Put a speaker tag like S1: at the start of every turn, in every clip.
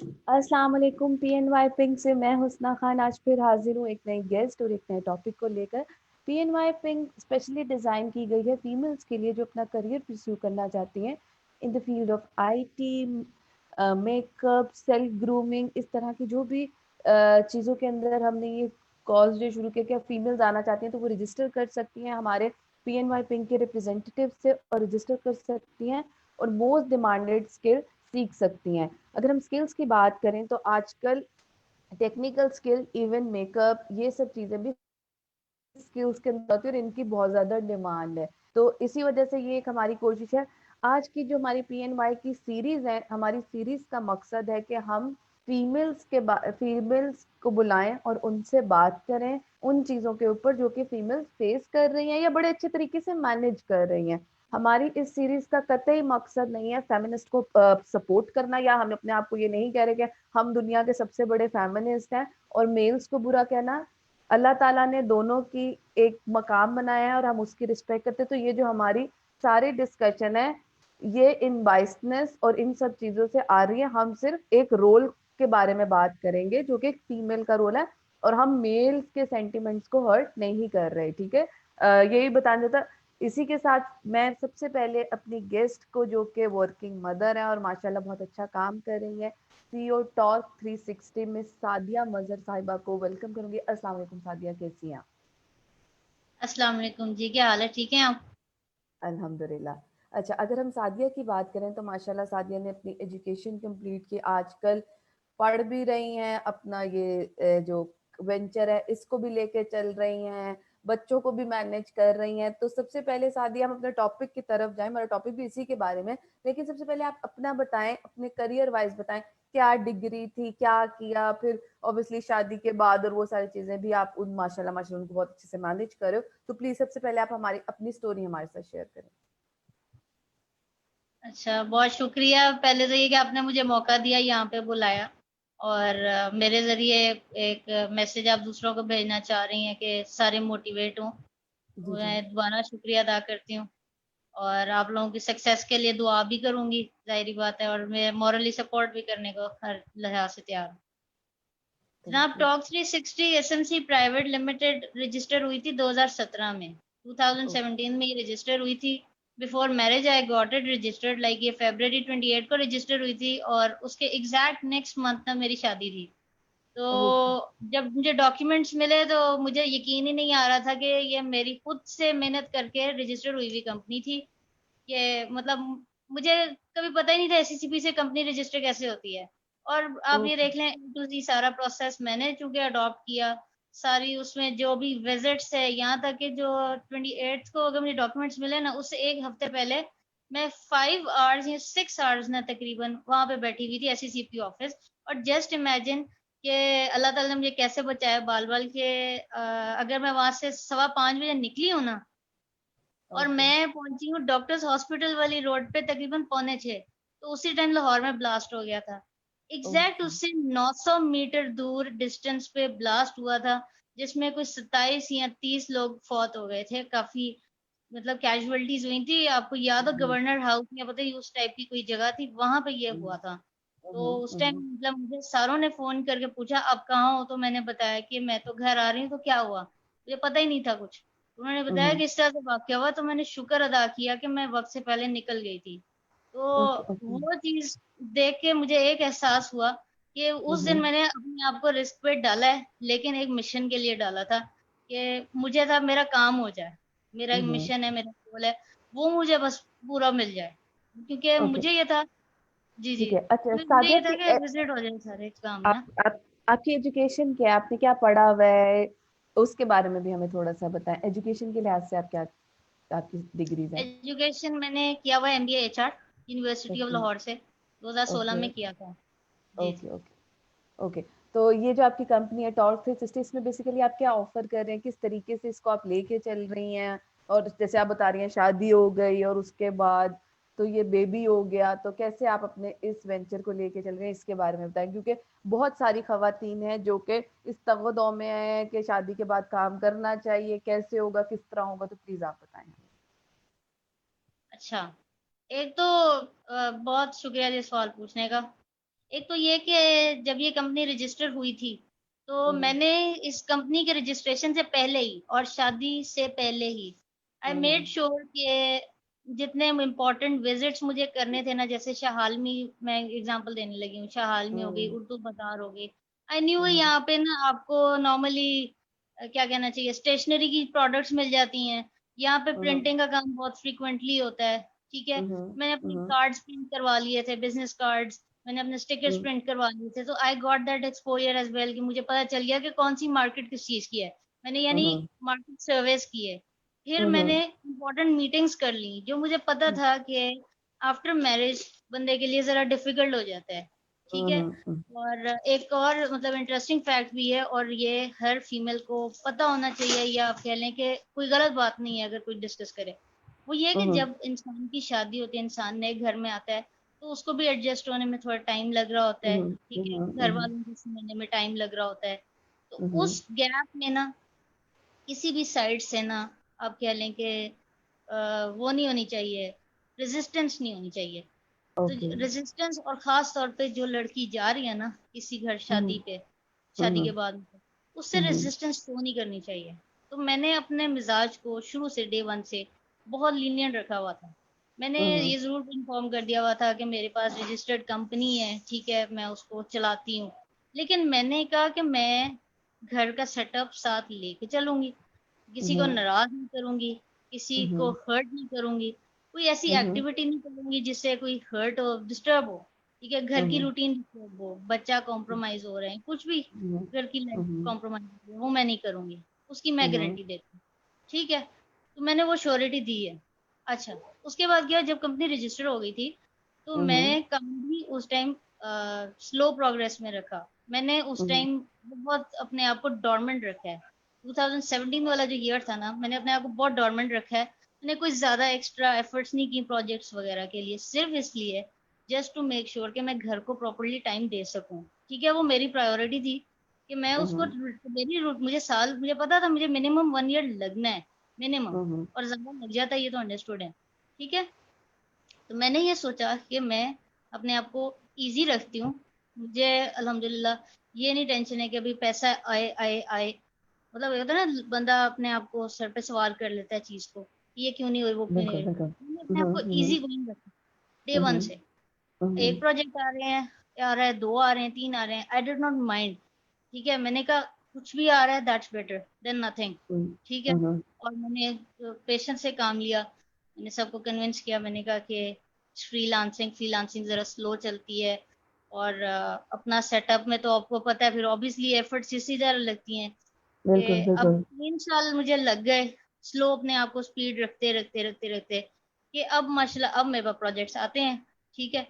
S1: अस्सलाम वालेकुम। पीएनवाई पिंक से मैं हुस्ना खान आज फिर हाजिर हूँ एक नई गेस्ट और एक नए टॉपिक को लेकर। पीएनवाई पिंक स्पेशली डिज़ाइन की गई है फीमेल्स के लिए जो अपना करियर परस्यू करना चाहती हैं in the field of IT, makeup, self grooming, इस तरह की जो भी चीज़ों के अंदर हमने ये कॉज जो शुरू किया कि फीमेल्स आना चाहती हैं तो वो रजिस्टर कर सकती हैं हमारे पीएनवाई पिंक के रिप्रेजेंटेटिव से और रजिस्टर कर सकती हैं और मोस्ट डिमांडेड स्किल सीख सकती हैं। अगर हम स्किल्स की बात करें तो आजकल टेक्निकल स्किल, इवन मेकअप, ये सब चीज़ें भी स्किल्स के अंदर होती है और इनकी बहुत ज़्यादा डिमांड है। तो इसी वजह से ये एक हमारी कोशिश है। आज की जो हमारी पीएनवाई की सीरीज़ है, हमारी सीरीज़ का मकसद है कि हम फीमेल्स को बुलाएं और उनसे बात करें उन चीज़ों के ऊपर जो कि फीमेल्स फेस कर रही हैं या बड़े अच्छे तरीके से मैनेज कर रही हैं। हमारी इस सीरीज का कतई मकसद नहीं है फेमिनिस्ट को सपोर्ट करना, या हम अपने आप को ये नहीं कह रहे कि हम दुनिया के सबसे बड़े फेमिनिस्ट हैं और मेल्स को बुरा कहना। अल्लाह ताला ने दोनों की एक मकाम बनाया है और हम उसकी रिस्पेक्ट करते हैं। तो ये जो हमारी सारी डिस्कशन है ये इन बाइसनेस और इन सब चीजों से आ रही है। हम सिर्फ एक रोल के बारे में बात करेंगे जो कि एक फीमेल का रोल है और हम मेल्स के सेंटिमेंट्स को हर्ट नहीं कर रहे, ठीक है। यही बताना था। इसी के साथ मैं सबसे पहले अपनी गेस्ट को जो कि वर्किंग मदर है और माशाल्लाह बहुत अच्छा काम कर रही है, सीईओ टॉक 360 में सादिया मजहर साहिबा को वेलकम करूंगी। अस्सलाम वालेकुम सादिया, कैसी हैं आप?
S2: अस्सलाम वालेकुम जी, क्या हाल है? ठीक है आप?
S1: अल्हम्दुलिल्लाह। अच्छा, अगर हम सादिया की बात करें तो माशाल्लाह सादिया ने अपनी एजुकेशन कंप्लीट की, आजकल पढ़ भी रही हैं, अपना ये जो वेंचर है इसको भी लेके चल रही हैं, बच्चों को भी मैनेज कर रही हैं। तो सबसे पहले सादिया हम अपने टॉपिक की तरफ जाएं, हमारा टॉपिक भी इसी के बारे में। लेकिन सबसे पहले आप अपना बताएं, अपने करियर वाइज बताएं, क्या डिग्री थी, क्या किया, फिर ऑब्वियसली शादी के बाद और वो सारी चीजें भी आप उन माशाल्लाह माशाल्लाह उनको बहुत अच्छे से मैनेज करो। तो प्लीज सबसे पहले आप हमारी अपनी स्टोरी हमारे साथ शेयर करें।
S2: अच्छा, बहुत शुक्रिया पहले तो ये कि आपने मुझे मौका दिया, यहाँ पे बुलाया और मेरे ज़रिए एक मैसेज आप दूसरों को भेजना चाह रही हैं कि सारे मोटिवेट हों।
S1: जी
S2: तो
S1: जी।
S2: मैं दोबारा शुक्रिया अदा करती हूँ और आप लोगों की सक्सेस के लिए दुआ भी करूँगी, ज़ाहिर-सी बात है, और मैं मॉरली सपोर्ट भी करने को हर लिहाज से तैयार हूँ। जनाब,
S1: thank you.
S2: Talk 360 SMC private limited register हुई थी 2017 में।
S1: ओके
S2: 2017 में ये रजिस्टर हुई थी। Before marriage I got it registered, like ये February 28 को रजिस्टर हुई थी और उसके एग्जैक्ट नेक्स्ट मंथ ना मेरी शादी थी। तो
S1: ओके।
S2: जब मुझे डॉक्यूमेंट्स मिले तो मुझे यकीन ही नहीं आ रहा था कि ये मेरी खुद से मेहनत करके रजिस्टर हुई हुई कंपनी थी। ये मतलब मुझे कभी पता ही नहीं था एससीसीपी से कंपनी रजिस्टर कैसे होती है। और आप ये
S1: ओके।
S2: देख लें, ए टू ज़ेड सारा प्रोसेस मैंने चूँकि अडॉप्ट किया, सारी उसमें जो भी विज़िट्स है, यहाँ तक कि जो 28th को अगर मुझे डॉक्यूमेंट्स मिले ना, उससे 1 हफ्ते पहले मैं 5 आवर्स या 6 आवर्स ना तकरीबन वहाँ पे बैठी हुई थी एससीसीपी ऑफ़िस। और जस्ट इमेजिन कि अल्लाह ताला ने मुझे कैसे बचाया बाल-बाल के अगर मैं वहाँ से सवा 5 बजे निकली हूँ ना, और
S1: ओके।
S2: मैं पहुँची हूँ डॉक्टर्स हॉस्पिटल वाली रोड पे तकरीबन पौने 6, तो उसी टाइम लाहौर में ब्लास्ट हो गया था। Exact
S1: okay.
S2: उससे 900 मीटर दूर डिस्टेंस पे ब्लास्ट हुआ था, जिसमें कुछ 27 या 30 लोग फ़ौत हो गए थे। काफ़ी मतलब कैजुअल्टीज़ हुई थी। आपको याद हो
S1: जी।
S2: गवर्नर हाउस या पता नहीं उस टाइप की कोई जगह थी, वहाँ पे ये हुआ था। तो उस टाइम
S1: हम्म।
S2: मतलब मुझे सारों ने फ़ोन करके पूछा, "आप कहाँ हो?" तो मैंने बताया कि मैं तो घर आ रही हूँ, तो क्या हुआ? मुझे पता ही नहीं था कुछ। उन्होंने बताया
S1: हम्म।
S2: कि इस तरह से वाक़या हुआ, तो मैंने शुक्र अदा किया कि मैं वक़्त से पहले निकल गई थी। तो
S1: ओके। ओके।
S2: वो चीज़ देख के मुझे एक एहसास हुआ कि उस दिन
S1: हम्म।
S2: मैंने अपने आप को रिस्क पे डाला है, लेकिन एक मिशन के लिए डाला था कि मुझे था मेरा काम हो जाए। मेरा एक
S1: हम्म।
S2: मिशन है, मेरा गोल है, वो मुझे बस पूरा मिल जाए। क्योंकि
S1: ओके।
S2: मुझे ये था जी,
S1: ठीक
S2: जी।
S1: है। अच्छा
S2: मुझे
S1: सादिया
S2: ये था
S1: की
S2: कि विज़िट हो जाए सारे काम ना।
S1: आप आपकी एजुकेशन क्या है, आपने क्या पढ़ा हुआ है, उसके बारे में भी हमें थोड़ा सा बताएं। एजुकेशन के लिहाज से आप क्या, आपकी डिग्रीज हैं?
S2: एजुकेशन मैंने किया हुआ है MBA HR university of
S1: okay.
S2: Lahore से, 2016
S1: ओके।
S2: में किया था। जी,
S1: ओके। ओके। ओके। तो ये जो आपकी कंपनी है टॉर्क 360, इसमें बेसिकली आप क्या ऑफर कर रहे हैं, किस तरीके से इसको आप लेके चल रही हैं? और जैसे आप बता रही हैं शादी हो गई और उसके बाद तो ये बेबी हो गया, तो कैसे आप अपने इस वेंचर को लेके चल रहे हैं, इसके बारे में बताएं। क्योंकि बहुत सारी खवातीन हैं जो कि इस तगदो में है कि शादी के बाद काम करना चाहिए, कैसे होगा, किस तरह होगा, तो प्लीज आप बताएं।
S2: अच्छा। एक तो बहुत शुक्रिया ये सवाल पूछने का। एक तो ये कि जब ये कंपनी रजिस्टर हुई थी, तो मैंने इस कंपनी के रजिस्ट्रेशन से पहले ही और शादी से पहले ही आई मेड श्योर कि जितने इम्पोर्टेंट विजिट्स मुझे करने थे ना, जैसे शाहालमी, मैं एग्जांपल देने लगी हूँ, शाहालमी हो गई, उर्दू बाजार हो गई, आई न्यू यहाँ पे ना आपको नॉर्मली क्या कहना चाहिए, स्टेशनरी की प्रोडक्ट्स मिल जाती हैं। यहाँ पे प्रिंटिंग का काम बहुत फ्रीक्वेंटली होता है, ठीक है। मैंने अपने कार्ड्स प्रिंट करवा लिए थे, बिजनेस कार्ड्स, मैंने अपने स्टिकर्स प्रिंट करवा लिए थे, तो I got that exposure as well, कि मुझे पता चल गया कि कौन सी मार्केट किस चीज की है। मैंने यानी मार्केट सर्वेस की है। फिर मैंने इम्पोर्टेंट मीटिंग्स कर ली, जो मुझे पता था कि आफ्टर मैरिज बंदे के लिए जरा डिफिकल्ट हो जाता है, ठीक है। और एक और मतलब इंटरेस्टिंग फैक्ट भी है, और ये हर फीमेल को पता होना चाहिए, या आप कह लें कि कोई गलत बात नहीं है अगर कोई डिस्कस करे, वो ये कि जब इंसान की शादी होती है, इंसान नए घर में आता है, तो उसको भी एडजस्ट होने में थोड़ा टाइम लग रहा होता है, ठीक है, घर वालों को समझने में टाइम लग रहा होता है। तो उस गैप में ना किसी भी साइड से ना आप कह लें कि वो नहीं होनी चाहिए, रेजिस्टेंस नहीं होनी चाहिए। तो रेजिस्टेंस, और खास तौर पे जो लड़की जा रही है ना किसी घर शादी पे, शादी के बाद में, उससे रेजिस्टेंस शो नहीं करनी चाहिए। तो मैंने अपने मिजाज को शुरू से डे वन से बहुत लीनियंट रखा हुआ था। मैंने ये जरूर इन्फॉर्म कर दिया हुआ था कि मेरे पास रजिस्टर्ड कंपनी है, ठीक है, मैं उसको चलाती हूँ, लेकिन मैंने कहा कि मैं घर का सेटअप साथ लेके चलूंगी, किसी को नाराज नहीं करूंगी, किसी को हर्ट नहीं करूंगी, कोई ऐसी एक्टिविटी नहीं करूंगी जिससे कोई हर्ट हो, डिस्टर्ब हो, ठीक है, घर की रूटीन डिस्टर्ब हो, बच्चा कॉम्प्रोमाइज हो रहे हैं, कुछ भी घर की लाइफ कॉम्प्रोमाइज हो रही है, वो मैं नहीं करूंगी, उसकी मैं गारंटी देती हूँ, ठीक है। तो मैंने वो श्योरिटी दी है। अच्छा, उसके बाद क्या, जब कंपनी रजिस्टर हो गई थी, तो मैंने काम भी उस टाइम स्लो प्रोग्रेस में रखा। मैंने उस टाइम बहुत अपने आप को डोरमेंट रखा है। 2017 वाला जो ईयर था ना, मैंने अपने आप को बहुत डोरमेंट रखा है। मैंने कुछ ज्यादा एक्स्ट्रा एफर्ट्स नहीं की प्रोजेक्ट्स वगैरह के लिए, सिर्फ इसलिए जस्ट टू मेक श्योर कि मैं घर को प्रॉपरली टाइम दे सकूं, ठीक है। वो मेरी प्रायोरिटी थी कि मैं उसको, मुझे साल, मुझे पता था मुझे मिनिमम 1 ईयर लगना है, मिनिमम, और ज्यादा लग जाता है ये तो अंडरस्टूड है, ठीक है। तो मैंने ये सोचा कि मैं अपने आप को इजी रखती हूँ। मुझे अल्हम्दुलिल्लाह ये नहीं टेंशन है कि अभी पैसा आए आए आए, मतलब ये होता है ना, बंदा अपने आप को सर पे सवार कर लेता है चीज को, ये क्यों नहीं हुई, वो क्यों नहीं हुई। मैंने अपने आप को इजी गोइंग रखा डे वन से। एक प्रोजेक्ट आ रहे हैं, आ रहा है, दो आ रहे हैं, तीन आ रहे हैं, आई डिड नॉट माइंड, ठीक है। मैंने कहा कुछ भी आ रहा है दैट्स बेटर देन नथिंग, ठीक है। और मैंने पेशेंस से काम लिया, मैंने सबको कन्विंस किया, मैंने कहा कि फ्रीलांसिंग फ्रीलांसिंग जरा स्लो चलती है, और अपना सेटअप में तो आपको पता है फिर ऑब्वियसली एफर्ट्स इसी तरह लगती हैं कि अब 3 साल मुझे लग गए स्लो अपने आप को स्पीड रखते रखते रखते रखते, कि अब माशाल्लाह अब मेरे पास प्रोजेक्ट्स आते हैं, ठीक है।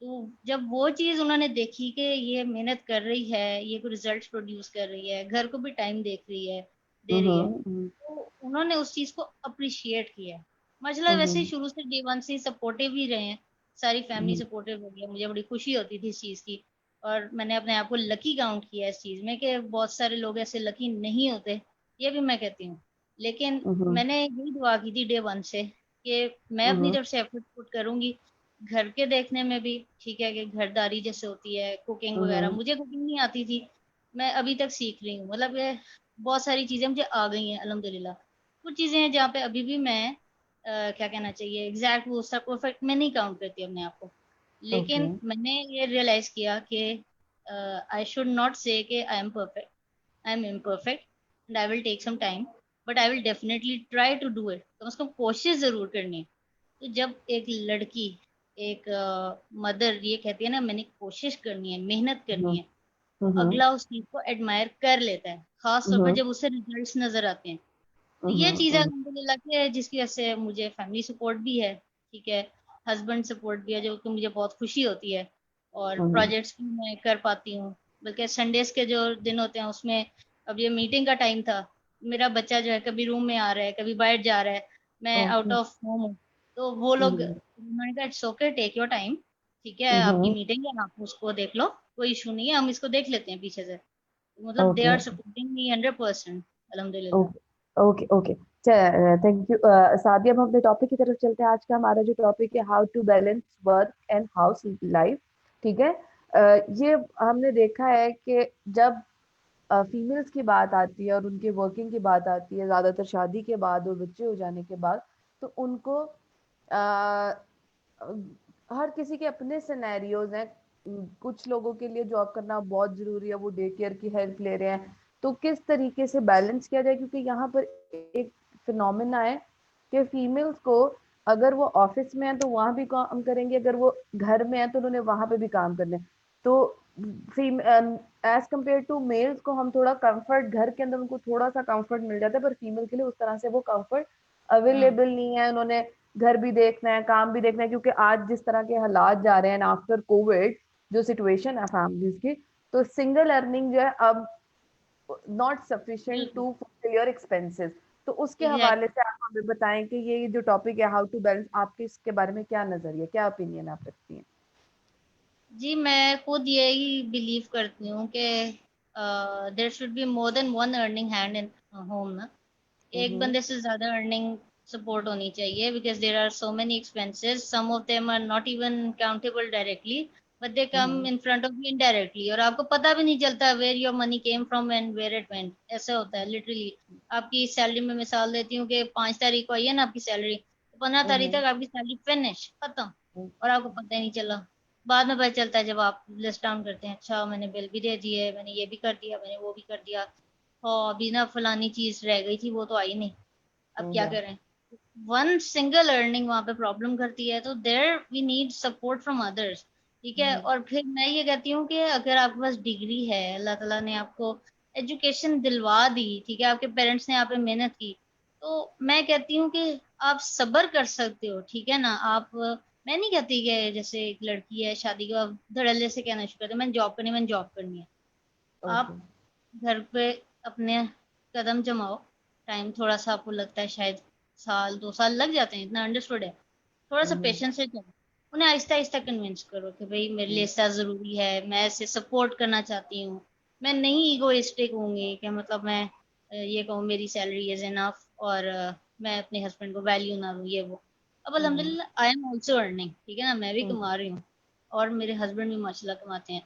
S2: तो जब वो चीज उन्होंने देखी कि ये मेहनत कर रही है, ये कोई रिजल्ट प्रोड्यूस कर रही है, घर को भी टाइम देख रही है, दे रही है, तो उन्होंने उस चीज को अप्रिशिएट किया। माशाल्लाह वैसे ही शुरू से डे वन से सपोर्टिव ही रहे हैं, सारी फैमिली सपोर्टिव हो गई, मुझे बड़ी खुशी होती थी इस चीज की। और मैंने अपने आप को लकी काउंट किया इस चीज में, कि बहुत सारे लोग ऐसे लकी नहीं होते, ये भी मैं कहती हूँ। लेकिन मैंने यही दुआ की थी डे वन से कि मैं अपनी तरफ से एफर्ट पुट करूंगी, घर के देखने में भी, ठीक है, कि घरदारी जैसे होती है, कुकिंग वगैरह, मुझे कुकिंग नहीं आती थी, मैं अभी तक सीख रही हूँ, मतलब ये बहुत सारी चीजें मुझे आ गई हैं अल्हम्दुलिल्लाह। कुछ चीजें हैं जहाँ पे अभी भी मैं क्या कहना चाहिए, एग्जैक्ट वो उसका परफेक्ट मैं नहीं काउंट करती अपने आप को। लेकिन मैंने ये रियलाइज किया कि आई शुड नॉट से कि I am perfect, I am imperfect, and I will take some time, but I will definitely try to do it, तो उसको कोशिश जरूर करनी है। तो जब एक लड़की, एक मदर ये कहती है ना मैंने कोशिश करनी है, मेहनत करनी है, तो अगला उस चीज को एडमायर कर लेता है, खास तौर पर जब उसे रिजल्ट्स नजर आते हैं। तो ये चीज है अल्हम्दुलिल्लाह की है, जिसकी वजह से मुझे फैमिली सपोर्ट भी है, ठीक है, हस्बैंड सपोर्ट भी है, जो कि मुझे बहुत खुशी होती है, और प्रोजेक्ट्स भी मैं कर पाती हूँ। बल्कि संडेज के जो दिन होते हैं उसमें, अब ये मीटिंग का टाइम था, मेरा बच्चा जो है कभी रूम में आ रहा है, कभी बाहर जा रहा है, मैं आउट ऑफ होम हूँ, तो वो लोग, उन्होंने कहा it's okay, take your time, ठीक है, आपकी मीटिंग है, आप उसको देख लो, कोई इशू नहीं है, हम इसको देख लेते हैं पीछे से। मतलब दे आर सपोर्टिंग मी 100%, अल्हम्दुलिल्लाह।
S1: Okay okay okay. Thank you Sadia. अब हम अपने टॉपिक की तरफ चलते हैं। आज का हमारा जो टॉपिक है, how to balance work and house life, ठीक है। ये हमने देखा है कि जब फीमेल्स की बात आती है और उनके वर्किंग की बात आती है, ज्यादातर शादी के बाद और बच्चे हो जाने के बाद, तो उनको आ, हर किसी के अपने सिनेरियोज हैं। कुछ लोगों के लिए जॉब करना बहुत जरूरी है, वो डे केयर की हेल्प ले रहे हैं। तो किस तरीके से बैलेंस किया जाए, क्योंकि यहाँ पर एक फिनोमेना है कि फीमेल्स को, अगर वो ऑफिस में है तो वहां भी काम करेंगे, अगर वो घर में है तो उन्होंने वहां पे भी काम करना है। तो एज कम्पेयर टू मेल्स को हम थोड़ा कंफर्ट, घर के अंदर उनको थोड़ा सा कंफर्ट मिल जाता है, पर फीमेल के लिए उस तरह से वो कंफर्ट
S2: हम्म।
S1: अवेलेबल नहीं है। उन्होंने घर भी देखना है, काम भी देखना है, क्योंकि आज जिस तरह के हालात जा रहे हैं आफ्टर कोविड, जो सिचुएशन है फैमिलीज की, तो सिंगल अर्निंग जो है अब नॉट सफिशिएंट
S2: बिल्कुल।
S1: To fulfil your expenses. तो उसके हवाले
S2: एग्जैक्टली।
S1: से आप हमें बताएं कि ये जो टॉपिक है हाउ टू बैलेंस, आपके इसके बारे में क्या नजरिया, क्या ओपिनियन आप रखती हैं?
S2: जी मैं खुद यही बिलीव करती हूँ कि there should be more than one earning hand in home ना। एक
S1: हम्म।
S2: बंदे से ज्यादा अर्निंग सपोर्ट होनी चाहिए, because there are so many expenses, some of them are not even countable directly, but they come
S1: hmm.
S2: In front of you indirectly, और आपको पता भी नहीं चलता where your money came from and where it went. ऐसा होता है literally. आपकी सैलरी में मिसाल देती हूँ कि 5 तारीख को आई है ना आपकी सैलरी, तो 15 तारीख
S1: हम्म।
S2: तक आपकी सैलरी फिनिश खत्म, और आपको पता ही नहीं चला। बाद में पता चलता है जब आप लिस्ट डाउन करते हैं, अच्छा मैंने बिल भी दे दिए, मैंने ये भी कर दिया, मैंने वो भी कर दिया, और अभी ना फलानी चीज रह गई थी वो तो आई नहीं, अब क्या
S1: या।
S2: करें। वन सिंगल अर्निंग वहां पे प्रॉब्लम करती है, तो there we need support from others. ठीक है, और फिर मैं ये कहती हूँ कि अगर आपके पास डिग्री है, अल्लाह ताला ने आपको एजुकेशन दिलवा दी, ठीक है, आपके पेरेंट्स ने आप पे मेहनत की, तो मैं कहती हूँ कि आप सब्र कर सकते हो, ठीक है ना। आप, मैं नहीं कहती कि जैसे एक लड़की है शादी के बाद धड़ल्ले से कहना शुरू कर दे मैंने जॉब करनी है, मैंने जॉब करनी है।
S1: ओके।
S2: आप घर पे अपने कदम जमाओ। टाइम थोड़ा सा आपको लगता है शायद 1 साल 2 साल लग जाते हैं, इतना अंडरस्टूड है। थोड़ा सा पेशेंस से चलो, उन्हें आहिस्ता आहिस्ता कन्विंस करो कि भाई मेरे लिए ऐसा जरूरी है, मैं इसे सपोर्ट करना चाहती हूँ। मैं नहीं ईगोइस्टिक होंगी कि मतलब मैं ये कहूँ मेरी सैलरी इज इनफ, और मैं अपने हस्बैंड को वैल्यू ना दूँ ये वो। अब अल्हम्दुलिल्लाह आई एम ऑल्सो अर्निंग, ठीक है ना, मैं भी कमा रही हूँ, और मेरे हस्बैंड भी माशाल्लाह कमाते हैं,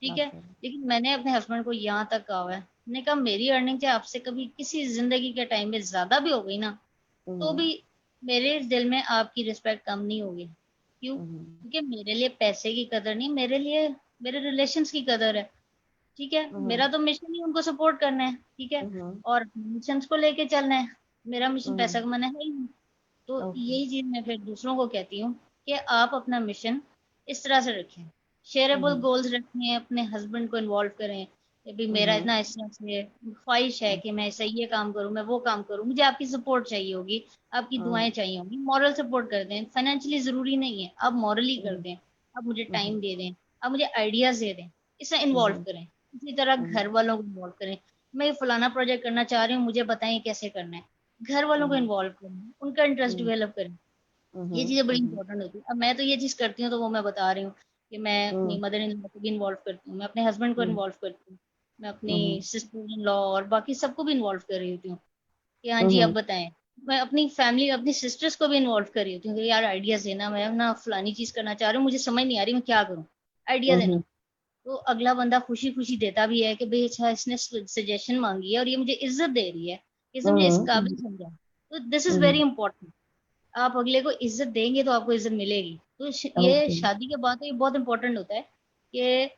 S2: ठीक है। लेकिन मैंने अपने हस्बैंड को यहाँ तक कहा हुआ है, मैंने कहा मेरी अर्निंग चाहे आपसे कभी किसी जिंदगी के टाइम में ज्यादा भी हो गई ना, तो भी मेरे दिल में आपकी रिस्पेक्ट कम नहीं होगी। क्यों? क्योंकि मेरे लिए पैसे की कदर नहीं, मेरे लिए मेरे रिलेशंस की कदर है। ठीक है, मेरा तो मिशन ही उनको सपोर्ट करना है, ठीक है, और मिशन को लेके चलना है। मेरा मिशन पैसा कमाना है ही नहीं। तो
S1: ओके।
S2: यही चीज मैं फिर दूसरों को कहती हूँ कि आप अपना मिशन इस तरह से रखें, शेयरेबल गोल्स रखें, अपने हस्बैंड को इन्वॉल्व करें कि भाई मेरा इतना इस तरह से ख्वाहिश है कि मैं ऐसा ये काम करूं, मैं वो काम करूं, मुझे आपकी सपोर्ट चाहिए होगी, आपकी दुआएं चाहिए होंगी, मॉरल सपोर्ट कर दें, फाइनेंशियली जरूरी नहीं है, आप मॉरली कर दें, आप मुझे टाइम दे दें, आप मुझे आइडियाज दे दें, इसे इन्वॉल्व करें। इसी तरह घर वालों को इन्वॉल्व करें। मैं ये फलाना प्रोजेक्ट करना चाह रही हूँ, मुझे बताएं कैसे करना है। घर वालों को इन्वॉल्व करें, उनका इंटरेस्ट डेवलप करें। ये चीजें बड़ी इंपॉर्टेंट होती है। अब मैं तो ये चीज करती हूँ, तो वो मैं बता रही हूँ कि मैं अपनी मदर इन लॉ को भी इन्वॉल्व करती हूँ, मैं अपने हस्बैंड को इन्वॉल्व करती हूँ, मैं अपनी सिस्टर इन लॉ और बाकी सबको भी इन्वॉल्व कर रही होती हूँ कि हाँ जी अब बताएं। मैं अपनी फैमिली, अपनी सिस्टर्स को भी इन्वॉल्व कर रही होती हूँ कि यार आइडियाज देना, मैं ना फलानी चीज करना चाह रही हूँ, मुझे समझ नहीं आ रही मैं क्या करूँ, आइडिया देना। तो अगला बंदा खुशी खुशी देता भी है कि भाई अच्छा इसने सजेशन मांगी है और ये मुझे इज्जत दे रही है, इसे मुझे इस काबिल समझा। तो दिस इज वेरी इंपॉर्टेंट। आप अगले को इज्जत देंगे तो आपको इज्जत मिलेगी। तो ये शादी के बाद तो ये बहुत इंपॉर्टेंट होता है कि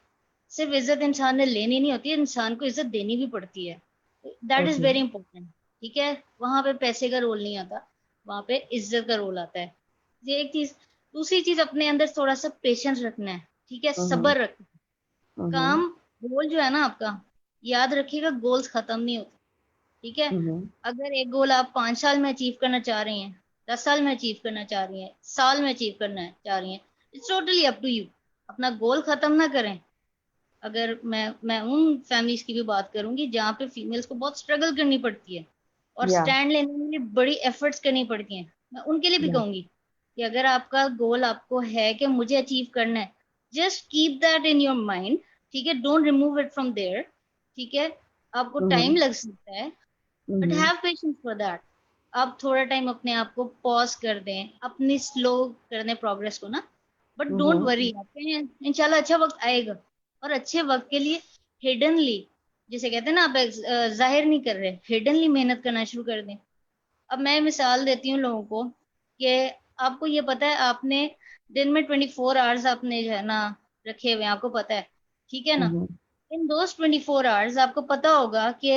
S2: सिर्फ इज्जत इंसान ने लेनी नहीं होती है, इंसान को इज्जत देनी भी पड़ती है। That is very important. ठीक है, वहां पे पैसे का रोल नहीं आता, वहां पे इज्जत का रोल आता है। ये एक चीज। दूसरी चीज, अपने अंदर थोड़ा सा पेशेंस रखना है, ठीक है, सब्र रखना। काम, गोल जो है ना आपका, याद रखिएगा गोल्स खत्म नहीं होते, ठीक है। अगर एक गोल आप 5 साल में अचीव करना चाह रही हैं, 10 साल में अचीव करना चाह रही हैं, साल में अचीव करना चाह रही हैं, it's totally up to you. अपना गोल खत्म ना करें। अगर मैं उन फैमिलीज की भी बात करूंगी जहाँ पे फीमेल्स को बहुत स्ट्रगल करनी पड़ती है और
S1: या।
S2: स्टैंड लेने के लिए बड़ी एफर्ट्स करनी पड़ती हैं, मैं उनके लिए भी
S1: या।
S2: कहूंगी कि अगर आपका गोल आपको है कि मुझे अचीव करना है, just keep that in your mind, ठीक है, don't remove it from there, ठीक है। आपको टाइम लग सकता है, but have patience for that. आप थोड़ा टाइम अपने आप को पॉज कर दें, अपनी स्लो कर दें प्रोग्रेस को ना, बट डोंट वरी, आपके इंशाल्लाह अच्छा वक्त आएगा। और अच्छे वक्त के लिए हिडनली, जिसे कहते हैं ना, आप जाहिर नहीं कर रहे, हिडनली मेहनत करना शुरू कर दें। अब मैं मिसाल देती हूँ लोगों को कि आपको ये पता है, आपने दिन में 24 आवर्स आपने जो है ना रखे हुए हैं, आपको पता है, ठीक है ना।
S1: हम्म
S2: इन दोज 24 आवर्स आपको पता होगा कि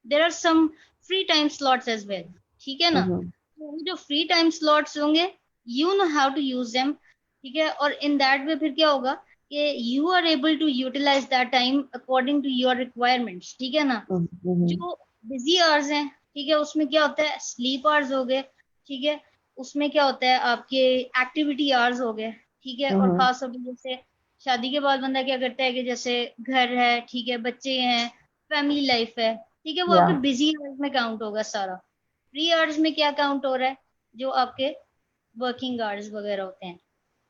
S2: there are some free time slots as well, ठीक है ना।
S1: हम्म
S2: तो वो जो फ्री टाइम स्लॉट्स होंगे, you know how to use them, ठीक है। और इन दैट वे फिर क्या होगा कि you are able to utilise that time according to your requirements, ठीक है ना।
S1: हम्म
S2: जो बिजी आवर्स हैं, ठीक है, उसमें क्या होता है, स्लीप आवर्स हो गए, ठीक है। उसमें क्या होता है, आपके एक्टिविटी आवर्स हो गए, ठीक है। और
S1: हम्म
S2: खास तौर पर जैसे शादी के बाद बंदा क्या करता है कि जैसे घर है, ठीक है, बच्चे हैं, फैमिली लाइफ है, ठीक है, वो
S1: या
S2: आपके बिजी आवर्स में काउंट होगा सारा। फ्री आवर्स में क्या काउंट हो रहा है, जो आपके वर्किंग आवर्स वगैरह होते हैं।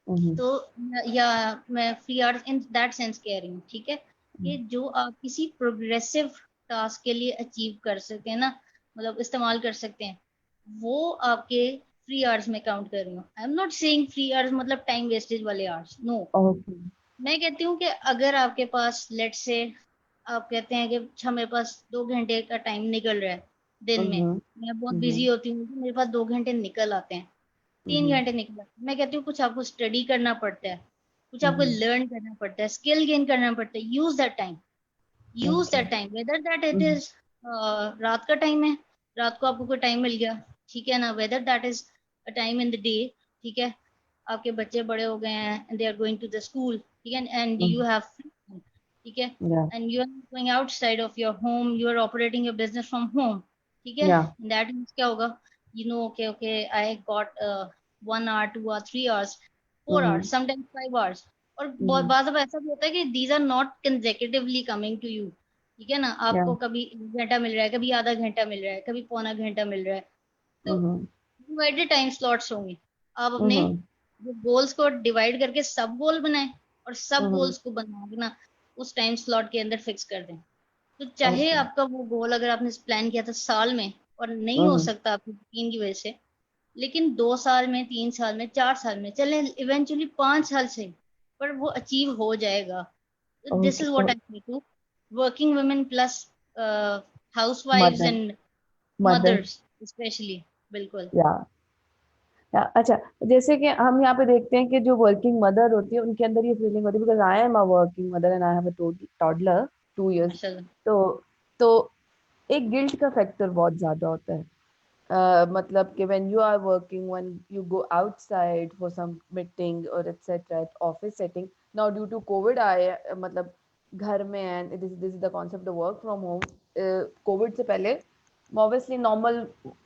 S1: हम्म
S2: तो या मैं free hours in that sense कह रही हूँ, ठीक है, कि जो आप किसी प्रोग्रेसिव टास्क के लिए अचीव कर सकते हैं ना, मतलब इस्तेमाल कर सकते हैं, वो आपके फ्री आवर्स में काउंट कर रही हूँ। I am not saying free hours मतलब टाइम वेस्टेज वाले आवर्स, नो।
S1: ओके
S2: मैं कहती हूँ कि अगर आपके पास लेट से, आप कहते हैं कि अच्छा मेरे पास 2 घंटे का टाइम निकल रहा है दिन में,
S1: हम्म
S2: मैं बहुत बिजी
S1: हम्म
S2: होती हूँ, तो मेरे पास 2 घंटे निकल आते हैं, 3 घंटे निकल आते हैं। मैं कहती हूँ कुछ आपको स्टडी करना पड़ता है, कुछ आपको
S1: हम्म
S2: लर्न करना पड़ता है, स्किल गेन करना पड़ता है, use that time, use
S1: okay
S2: that time, whether that it is रात का टाइम है, रात को आपको कोई टाइम मिल गया, ठीक है ना, whether that is a time in the day, ठीक है, आपके बच्चे बड़े हो गए हैं and they are going to the school, ठीक है, एंड यू हैव, ठीक है,
S1: या
S2: and you are going outside of your home, you are operating your business from home, ठीक है।
S1: या
S2: दैट मीन्स क्या होगा, you know, okay okay, I got 1 hour, 2 hour, 3 hours, 4 hours, sometimes 5 hours. और बहुत
S1: हम्म
S2: बार अब ऐसा भी होता है कि these are not consecutively coming to you, ठीक है ना,
S1: या
S2: आपको कभी 1 घंटा मिल रहा है, कभी आधा घंटा मिल रहा है, कभी पौना घंटा मिल रहा है। तो
S1: हम्म
S2: डिवाइडेड टाइम स्लॉट्स होंगे, आप अपने
S1: हम्म
S2: जो गोल्स को डिवाइड करके सब गोल बनाएं, और सब
S1: हम्म
S2: गोल्स को बना के ना उस टाइम स्लॉट के अंदर फिक्स कर दें। तो चाहे
S1: ओके
S2: आपका वो गोल अगर आपने प्लान किया था साल में और नहीं हो
S1: हम्म
S2: सकता आपकी रूटीन की वजह से, लेकिन 2 साल में, 3 साल में, 4 साल में, चले इवेंचुअली 5 साल से, पर वो अचीव हो जाएगा। This
S1: okay
S2: is what I to working women plus हाउसवाइफ्स
S1: mother
S2: and
S1: mother
S2: mothers specially, बिल्कुल।
S1: या अच्छा जैसे कि हम यहाँ पे देखते हैं कि जो वर्किंग मदर होती है उनके अंदर ये फीलिंग होती है because I am a working mother and I have a toddler 2 years
S2: माशाल्लाह।
S1: तो तो एक गिल्ट का फैक्टर बहुत ज्यादा होता है मतलब कि when you are working when you go outside for some meeting or etc at office setting now due to covid आए मतलब घर में and this is the concept of work from home covid से पहले obviously normal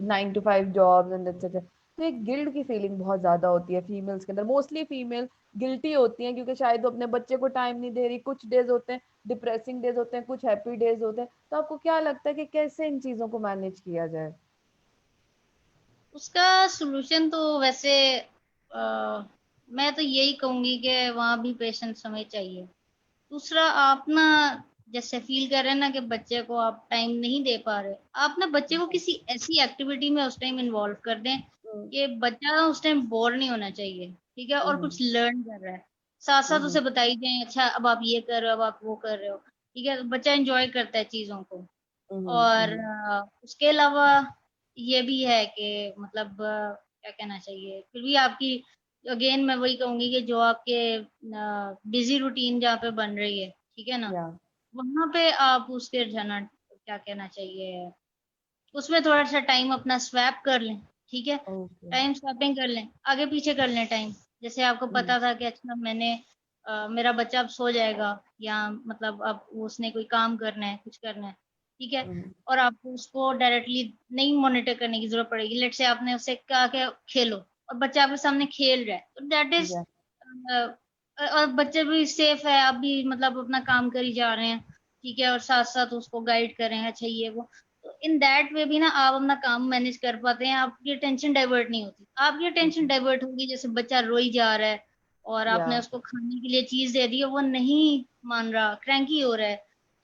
S1: 9 to 5 jobs and etc तो एक guilt की feeling बहुत ज्यादा होती है फीमेल्स के अंदर मोस्टली फीमेल गिल्टी होती हैं क्योंकि शायद वो अपने बच्चे को टाइम नहीं दे रही कुछ डेज होते हैं डिप्रेसिंग डेज होते हैं कुछ हैप्पी डेज होते हैं तो आपको क्या लगता है कि कैसे इन चीजों को मैनेज किया जाए
S2: उसका सॉल्यूशन तो वैसे मैं तो यही कहूंगी कि वहां भी पेशेंस हमें चाहिए। दूसरा, आप ना जैसे फील कर रहे हैं ना कि बच्चे को आप टाइम नहीं दे पा रहे, आप ना बच्चे को किसी ऐसी एक्टिविटी में उस टाइम इन्वॉल्व कर दें
S1: हम्म
S2: कि बच्चा उस टाइम बोर नहीं होना चाहिए, ठीक है, और कुछ लर्न कर रहा है, साथ साथ
S1: हम्म
S2: उसे बताई जाए, अच्छा अब आप ये कर रहे हो, अब आप वो कर रहे हो, ठीक है, तो बच्चा एंजॉय करता है चीजों को। और
S1: हम्म
S2: उसके अलावा ये भी है कि मतलब क्या कहना चाहिए, फिर भी आपकी, अगेन मैं वही कहूंगी कि जो आपके बिजी रूटीन जहाँ पे बन रही है, ठीक है ना,
S1: या
S2: वहां पे आप उसके जना क्या कहना चाहिए, उसमें थोड़ा सा टाइम अपना स्वैप कर लें, ठीक है,
S1: ओके
S2: टाइम स्वैपिंग कर लें, आगे पीछे कर लें टाइम। जैसे आपको
S1: हम्म
S2: पता था कि अच्छा मैंने मेरा बच्चा अब सो जाएगा, या मतलब अब उसने कोई काम करना है, कुछ करना है, ठीक है,
S1: हम्म
S2: और आपको उसको डायरेक्टली नहीं मॉनिटर करने की जरूरत पड़ेगी, लेट से आपने उससे कहा कि खेलो, और बच्चा आपके सामने खेल रहा है, तो दैट इज,
S1: या
S2: और बच्चे भी सेफ है, आप भी मतलब अपना काम कर ही जा रहे हैं, ठीक है, और साथ साथ उसको गाइड कर रहे हैं, अच्छा ये वो, तो इन दैट वे भी ना आप अपना काम मैनेज कर पाते हैं, आपकी टेंशन डाइवर्ट नहीं होती, आपकी टेंशन डाइवर्ट होगी जैसे बच्चा रोई जा रहा है और
S1: या
S2: आपने उसको खाने के लिए चीज दे दी है, वो नहीं मान रहा, क्रैंकी हो रहा है,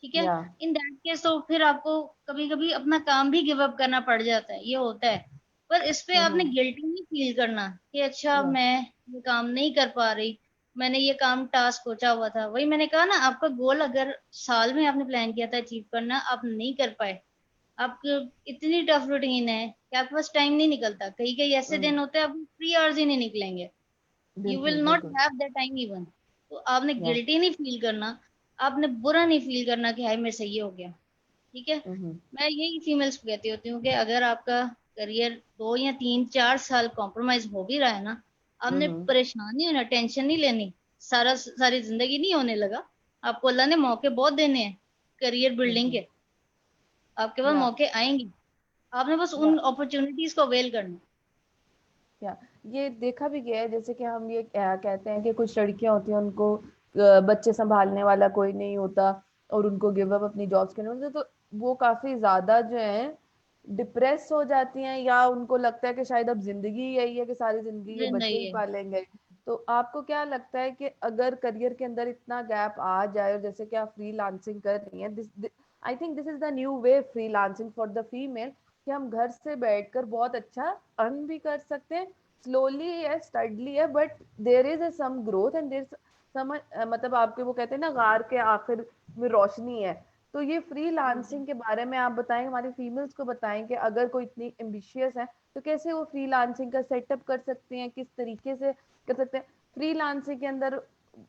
S2: ठीक है,
S1: या
S2: इन दैट केस तो फिर आपको कभी कभी अपना काम भी गिव अप करना पड़ जाता है, ये होता है। पर इस पे आपने
S1: हम्म
S2: गिल्टी नहीं फील करना कि अच्छा
S1: या
S2: मैं ये काम नहीं कर पा रही, मैंने ये काम टास्क सोचा हुआ था, वही मैंने कहा ना, आपका गोल अगर साल में आपने प्लान किया था अचीव करना, आप नहीं कर पाए, आपको इतनी टफ रूटीन है कि आपके पास टाइम नहीं निकलता, कई कई ऐसे दिन होते हैं आपको 3 आवर्स ही नहीं निकलेंगे, यू
S1: बिल्कुल
S2: विल नॉट
S1: बिल्कुल।
S2: Have the time even. तो आपने
S1: या
S2: गिल्टी नहीं फील करना, आपने बुरा नहीं फील करना कि हाय मेरे से ये हो गया, ठीक है। मैं यही फीमेल्स को कहती होती हूँ कि अगर आपका करियर 2 या 3 4 साल कॉम्प्रोमाइज हो भी रहा है ना, आपने परेशान नहीं होना, टेंशन नहीं लेनी, सारी जिंदगी नहीं होने लगा, आपको अल्लाह ने मौके बहुत देने हैं करियर बिल्डिंग के, आपके पास
S1: या
S2: मौके आएंगे, आपने बस
S1: या
S2: उन अपॉर्चुनिटीज को अवेल करना।
S1: या ये देखा भी गया है, जैसे कि हम ये कहते हैं कि कुछ लड़कियां होती हैं, उनको बच्चे संभालने वाला कोई नहीं होता और उनको गिव अप अपनी जॉब्स करने होते, तो वो काफी ज्यादा जो है डिप्रेस हो जाती हैं, या उनको लगता है कि शायद अब जिंदगी यही है कि सारी जिंदगी ये बच्चे
S2: नहीं
S1: ही
S2: है।
S1: पालेंगे। तो आपको क्या लगता है कि अगर करियर के अंदर इतना गैप आ जाए, और जैसे कि आप फ्रीलांसिंग कर रही हैं, this I think this is the new way freelancing for the female, कि हम घर से बैठकर बहुत अच्छा अर्न भी कर सकते हैं, स्लोली है, स्टडली है, but there is a some growth and there some, मतलब आपके वो कहते हैं ना, गार के आखिर में रोशनी है। तो ये फ्रीलांसिंग के बारे में आप बताएं, हमारी फीमेल्स को बताएं कि अगर कोई इतनी एम्बिशियस है तो कैसे वो फ्रीलांसिंग का सेटअप कर सकते हैं, किस तरीके से कर सकते हैं। फ्रीलांसिंग के अंदर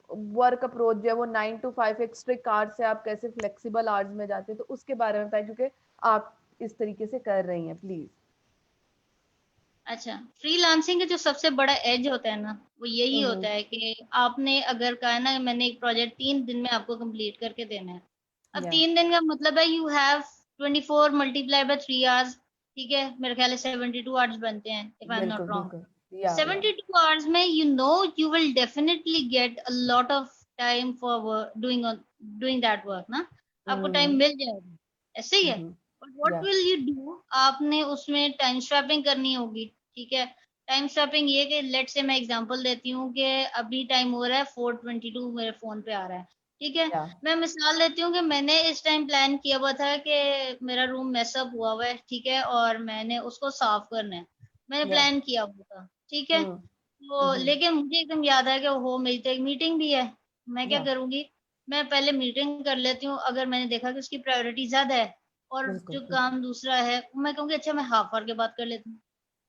S1: वर्क अप्रोच जो है वो 9 to 5 एक स्ट्रिक्ट आवर्स से आप कैसे फ्लेक्सिबल आवर्स में जाते हैं, तो उसके बारे में बताएं, क्योंकि आप इस तरीके से कर रही हैं, प्लीज।
S2: अच्छा, फ्रीलांसिंग का जो सबसे बड़ा एज होता है ना, वो यही
S1: हम्म।
S2: होता है कि आपने अगर कहा है ना मैंने एक प्रोजेक्ट 3 दिन में आपको कंप्लीट करके देना है, अब
S1: या
S2: 3 दिन का मतलब है यू हैव 24 × 3 आवर्स, ठीक है, मेरे ख्याल से 72 आवर्स बनते हैं इफ आई एम
S1: बिल्कुल
S2: नॉट रॉन्ग।
S1: बिल्कुल। या
S2: 72 आवर्स में you will definitely get a lot of time for doing that work ना, आपको टाइम
S1: हम्म
S2: मिल जाएगा, ऐसे ही है।
S1: हम्म।
S2: बट व्हाट
S1: या
S2: विल यू डू, आपने उसमें टाइम स्वैपिंग करनी होगी, ठीक है। टाइम स्वैपिंग ये कि लेट से मैं एग्जांपल देती हूँ कि अभी टाइम हो रहा है 4:22 मेरे फोन पे आ रहा है, ठीक है।
S1: या
S2: मैं मिसाल देती हूँ कि मैंने इस टाइम प्लान किया हुआ था कि मेरा रूम मैसअप हुआ हुआ है, ठीक है, और मैंने उसको साफ करना है, मैंने
S1: या
S2: प्लान किया हुआ था, ठीक है।
S1: हम्म
S2: तो लेकिन मुझे एकदम याद आया कि हो मेरी तो एक मीटिंग भी है, मैं क्या
S1: या
S2: करूंगी, मैं पहले मीटिंग कर लेती हूँ, अगर मैंने देखा कि उसकी प्रायोरिटी ज्यादा है और
S1: बिल्कुल
S2: जो
S1: बिल्कुल।
S2: काम दूसरा है मैं कहूँगी अच्छा मैं हाफ आवर के बाद कर लेती हूँ,